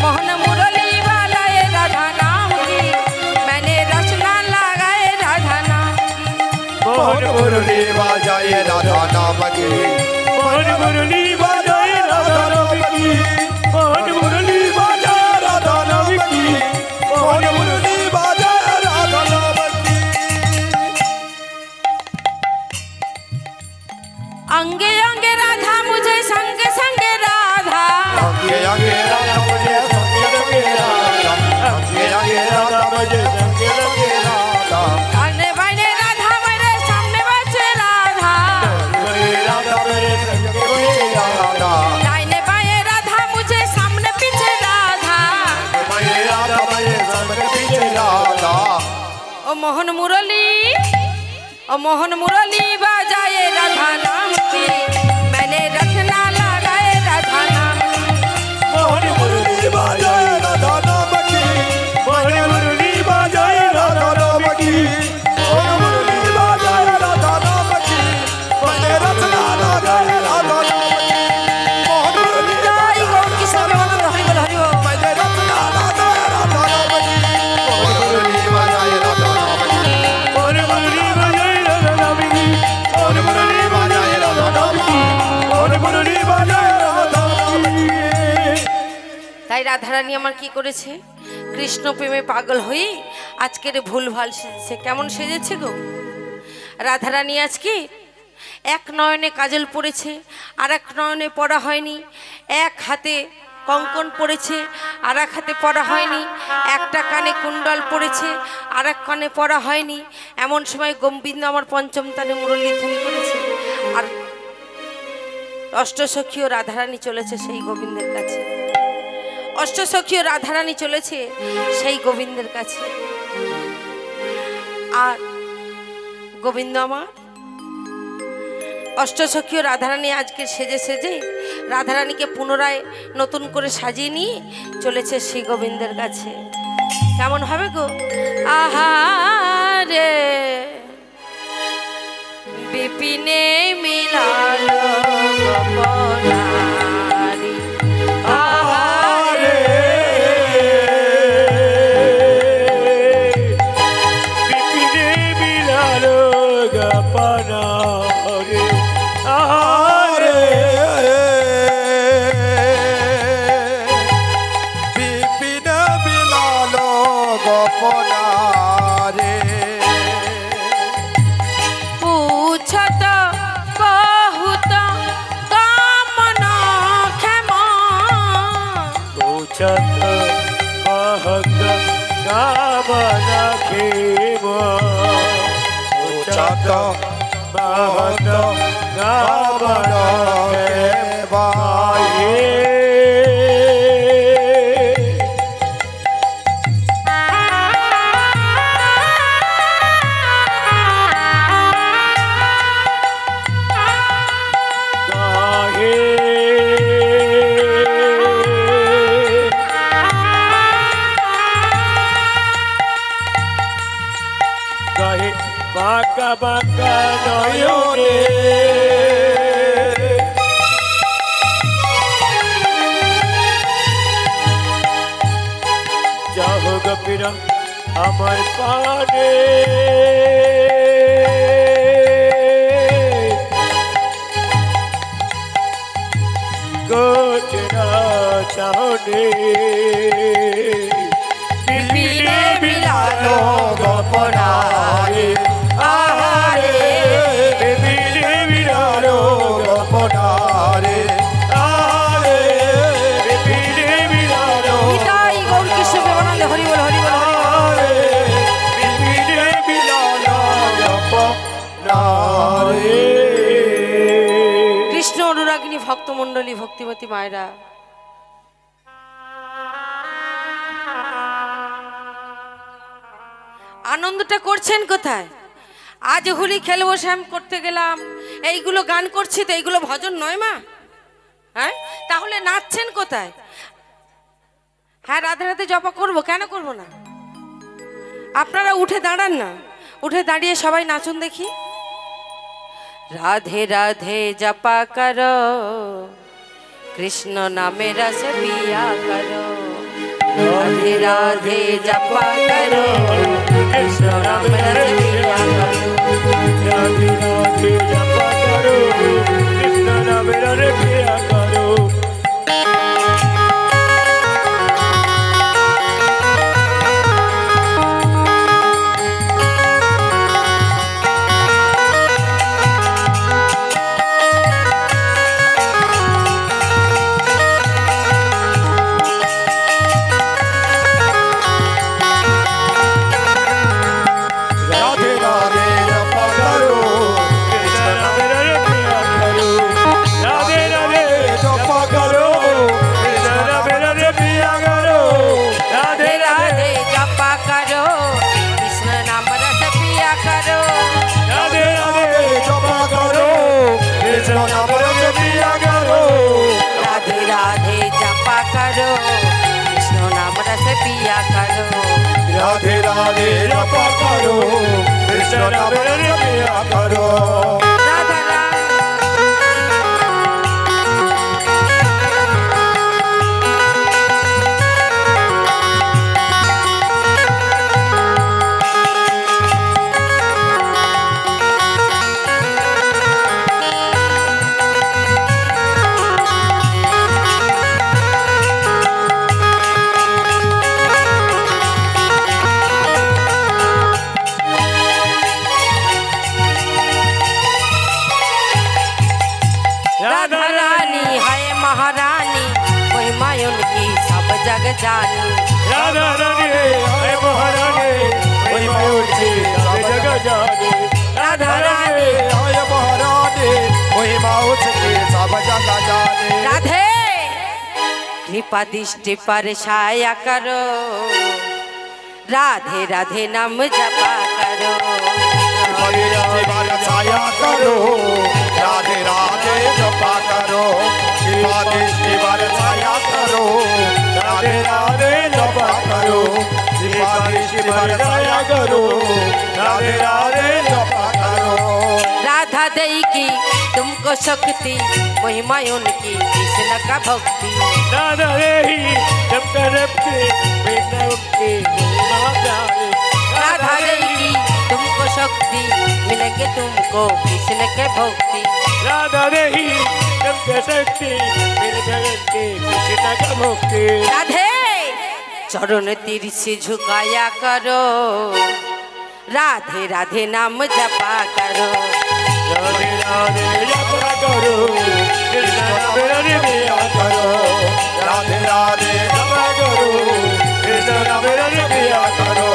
मोहन मुरली वालाए राधा नाम की, मैंने रचना लगाए राधा नाम की। मोहन मुरली बजाए राधा नाम की, मोहन मुरली बजाए मोहन मुरली बजाए राधा नाम की मैंने रखना लगाए राधा नाम मोहन मुरली बजाए राधा नाम की मोहन मुरली बजाए राधा नाम की मोहन मुरली बजाए राधा नाम की मैंने रखना लगाए राधा नाम की मोहन मुरली जय गौर कृष्ण प्रेमानंद हरि बोल हरि बोल मैंने रखना लगाए राधा नाम की मोहन मुरली बजाए राधा नाम की मोहन मुरली बजाए राधा नाम की मोहन मुरली बजाए राधा नाम की मोहन मुरली बजाए राधा नाम की। তাই রাধারানী আমার কি করেছে কৃষ্ণ প্রেমে পাগল হয়ে আজকের ভুলভাল সেজেছে কেমন সেজেছে গো রাধারানী আজকে এক নয়নে কাজল পড়েছে আর এক নয়নে পড়া হয়নি এক হাতে কঙ্কন পড়েছে আর এক হাতে পড়া হয়নি একটা কানে কুণ্ডল পড়েছে আর এক কানে পড়া হয়নি এমন সময় গোবিন্দ আমার পঞ্চম তানে মুরলী ধ্বনি করেছে আর অষ্টসখী ও রাধারানী চলেছে সেই গোবিন্দের কাছে অষ্টসখী ও রাধারানী চলেছে সেই গোবিন্দের কাছে আর গোবিন্দ আমার অষ্টসখী ও রাধারানী আজকে সেজে সেজে রাধারানীকে পুনরায় নতুন করে সাজিয়ে নিয়ে চলেছে সেই গোবিন্দের কাছে কেমন হবে গো আহারে বিপিনে মিলালো গোপনারি আহারে বিপিনে মিলালো গোপনা রে আহারে বিপিন বিলালো গোপনারে पूछत बहुत कामना क्षमा पूछत महक कामना खेम पूछत महक कामना बाये বাঁকা বাঁকা নয়নে যাহ গোপীরা আমার পানে গোচরা চাহনে বিপিনে মিলালো গোপনারে আহারে বিপিনে মিলালো গোপনারে আহারে বিপিনে মিলালো নিতাই গৌর কৃষ্ণ প্রেমানন্দ হরি বল হরি বল হরি বল। বিপিনে মিলালো গোপনারে কৃষ্ণ অনুরাগিনী ভক্তমণ্ডলী ভক্তিমতী মায়েরা আনন্দটা করছেন কোথায় আজ হোলি খেলবো শ্যাম করতে গেলাম এইগুলো গান করছি তো এইগুলো ভজন নয় মা হ্যাঁ তাহলে নাচছেন কোথায় হ্যাঁ রাধে রাধে জপা করবো কেন করবো না আপনারা উঠে দাঁড়ান না উঠে দাঁড়িয়ে সবাই নাচুন দেখি राधे राधे जपा करो कृष्ण नामे रस पिया करो राधे राधे जपा करो कृष्ण नामे रस पिया करो राधे राधे जपा करो कृष्ण नाम रे पिया करो राधे राधे जपा करो कृष्ण नाम रे पिया करो राधे কৃষ্ণ নামের বিয়া করো রাধা রানী राधा रानी है महारानी महिमा उनकी सब जग जानी राधा रानी है महारानी महिमा उनकी सब जग जानी राधा रानी आय महारानी महिमा उसकी सब जगह जाने राधे कृपा दृष्टि पर छाया करो राधे राधे नाम जपा करो परिवार छाया करो राधे राधे जपा करो परिवार छाया करो राधे राधे जपा करो परिवार छाया करो राधे राधे जपा करो राधा देई की तुमको शक्ति महिमा उनकी कृष्ण का भक्ति राधा रही जब करते बिना उनके महिमा प्यारे राधा देई की तुमको शक्ति मिलेंगे तुमको कृष्ण के भक्ति राधा रही जब शक्ति मिल के कृष्ण का भक्ति राधे चरण तीर से झुकाया करो राधे राधे नाम जपा करो राधे राधे जपा करो कृष्ण नाम बिया करो राधे राधे जपा करो कृष्ण नाम बिया करो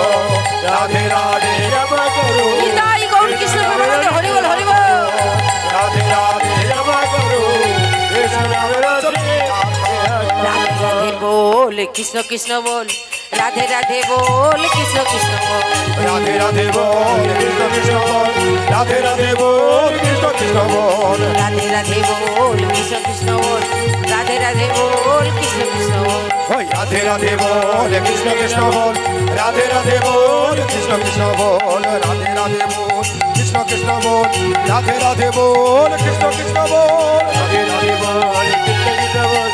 राधे राधे जपा करो निताई गौर कृष्ण प्रेमानंद हरि बोल हरि बोल राधे राधे जपा करो कृष्ण नाम बिया राधे राधे बोल कृष्ण कृष्ण बोल राधे राधे बोल कृष्ण कृष्ण बोल राधे राधे बोल कृष्ण कृष्ण बोल राधे राधे बोल कृष्ण कृष्ण बोल राधे राधे बोल कृष्ण कृष्ण बोल राधे राधे बोल कृष्ण कृष्ण बोल राधे राधे बोल कृष्ण कृष्ण बोल राधे राधे बोल कृष्ण कृष्ण बोल राधे राधे बोल कृष्ण कृष्ण बोल राधे राधे बोल कृष्ण कृष्ण बोल राधे राधे बोल कृष्ण कृष्ण बोल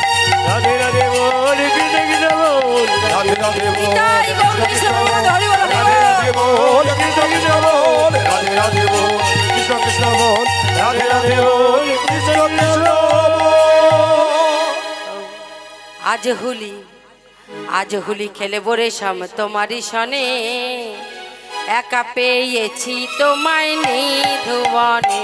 राधे राधे बोल कृष्ण कृष्ण बोल राधे राधे बोल निताई गौर कृष्ण प्रेमानंद हरि बोल हरि राधे बोल बोल कृष्ण कृष्ण बोल राधे राधे बोल कृष्ण कृष्ण बोल राधे राधे बोल कृष्ण कृष्ण बोल आज होली खेलबो रे शाम তোমারি সনে একা পেয়েছি তোমায় নিধুবনে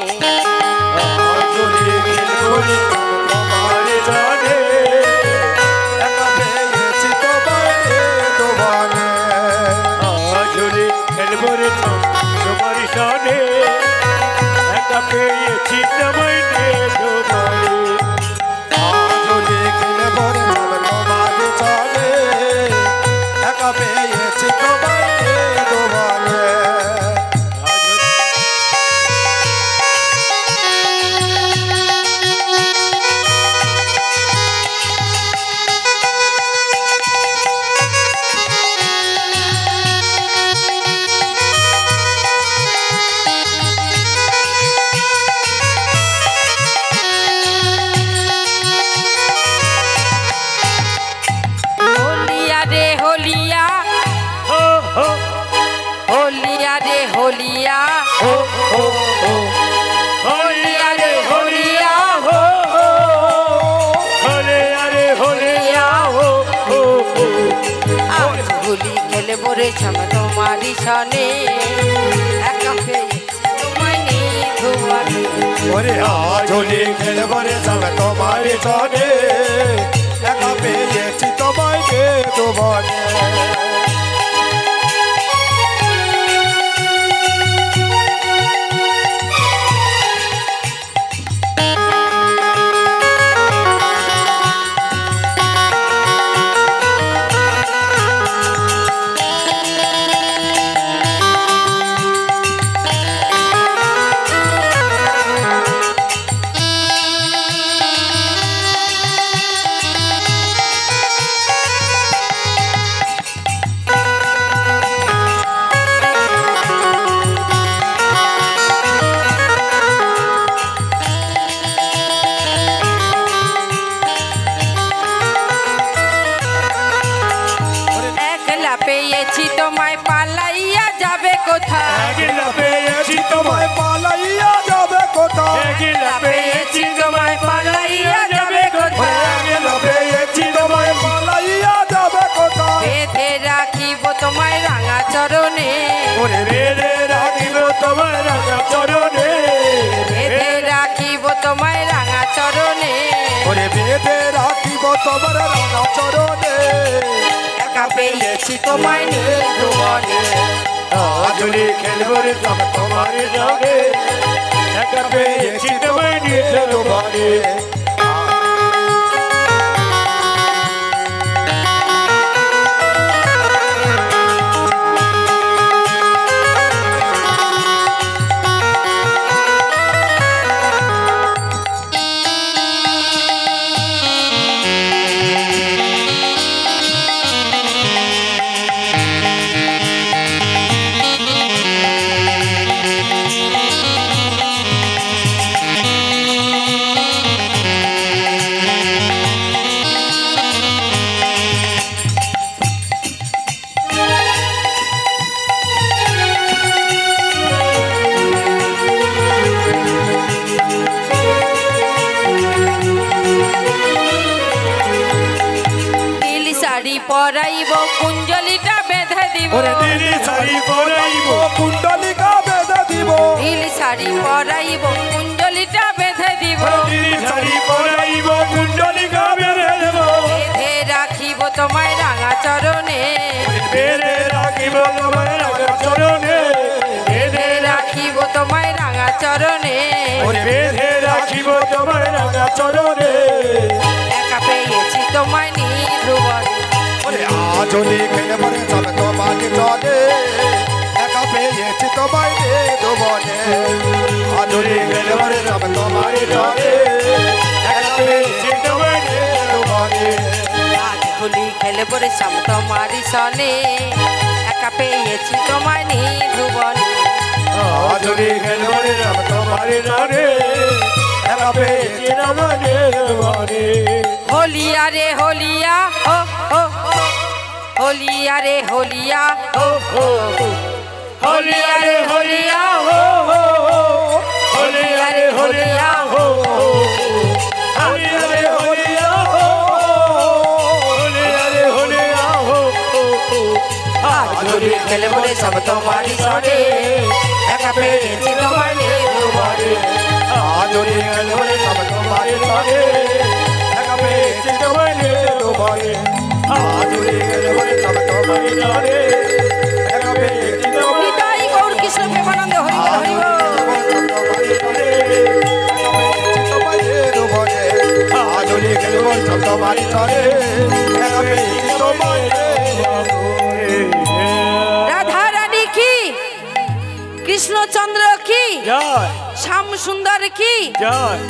होलिया रे होलिया होलिया रे होलिया होलिया रे होलिया आज होली खेलबो रे शाम তোমারি সনে একা পেয়েছি তোমায় নিধুবনে ওরে আজ হোলি খেলবো রে সবে তোমারি সনে একা পেয়েছি তোমায় নিধুবনে পেয়েছি তোমায় পালাইয়া যাবে কোথায় একলা পেয়েছি তোমায় পালাইয়া যাবে কোথায় একলা পেয়েছি তোমায় পালাইয়া যাবে কোথায় একলা পেয়েছি তোমায় পালাইয়া যাবে কোথায় বেঁধে রাখিব তোমায় রাঙা চরণে ওরে বেঁধে রাখিব তোমার রাঙা চরণে বেঁধে রাখিব তোমায় রাঙা চরণে ওরে বেঁধে রাখিব তোমার রাঙা চরণে একা পেয়েছি তোমায় নিধু বনে আজলি খেলবো রে সব তোমার সঙ্গে একা পেয়েছি তোমায় নিজের বাড়ি নীল শাড়ি পরাইব কুঞ্জলিটা বেঁধে দিব ওরে দিদি শাড়ি পরাইব কুণ্ডলিকা বেঁধে দিব নীল শাড়ি পরাইব কুঞ্জলিটা বেঁধে দিব দিদি শাড়ি পরাইব কুণ্ডলিকা বেঁধে দেব বেঁধে রাখিব তোমায় রাঙা চরণে বেঁধে রাখিব তোমার রাঙা চরণে বেঁধে রাখিব তোমায় রাঙা চরণে ওরে বেঁধে রাখিব তোমার রাঙা চরণে একা পেয়েছি তোমায় নিধু বনে ওরে আজলি খেলবো রে সব তোমার চলে একা পেয়েছি তোমায় নিধু বনে আজলি খেলবো রে সব তোমার চলে একা পেয়েছি তোমায় নিধু বনে আজ হোলি খেলবো রে শ্যাম তোমারি সনে একা পেয়েছি তোমায় নিধু বনে আজলি খেলবো রে সব তোমার চলে একা পেয়েছি তোমায় নিজের বাড়ি হোলিয়া রে হোলিয়া হো হো হো। হোলিয়া রে হোলিয়া হো হো হো। হোলিয়া রে হোলিয়া হো হো হো হোলিয়া রে হোলিয়া হো হোলিয়া রে হোলিয়া হো হোলিয়া রে হোলিয়া হো আজ হোলি খেলবো রে সব তোমারি সনে একা পেয়েছি তোমায় নিধু বনে আজলি খেলবো রে সব তোমার চলে একা পেয়েছি তোমায় নিধু বনে আজলি খেলবো রে সব তোমার চলে একা পেয়েছি তোমায় নিতাই গৌর কৃষ্ণ প্রেমানন্দ হরি বল হরি বল। রাধা রানী কি কৃষ্ণচন্দ্র কি জয় শ্যাম সুন্দর কি জয়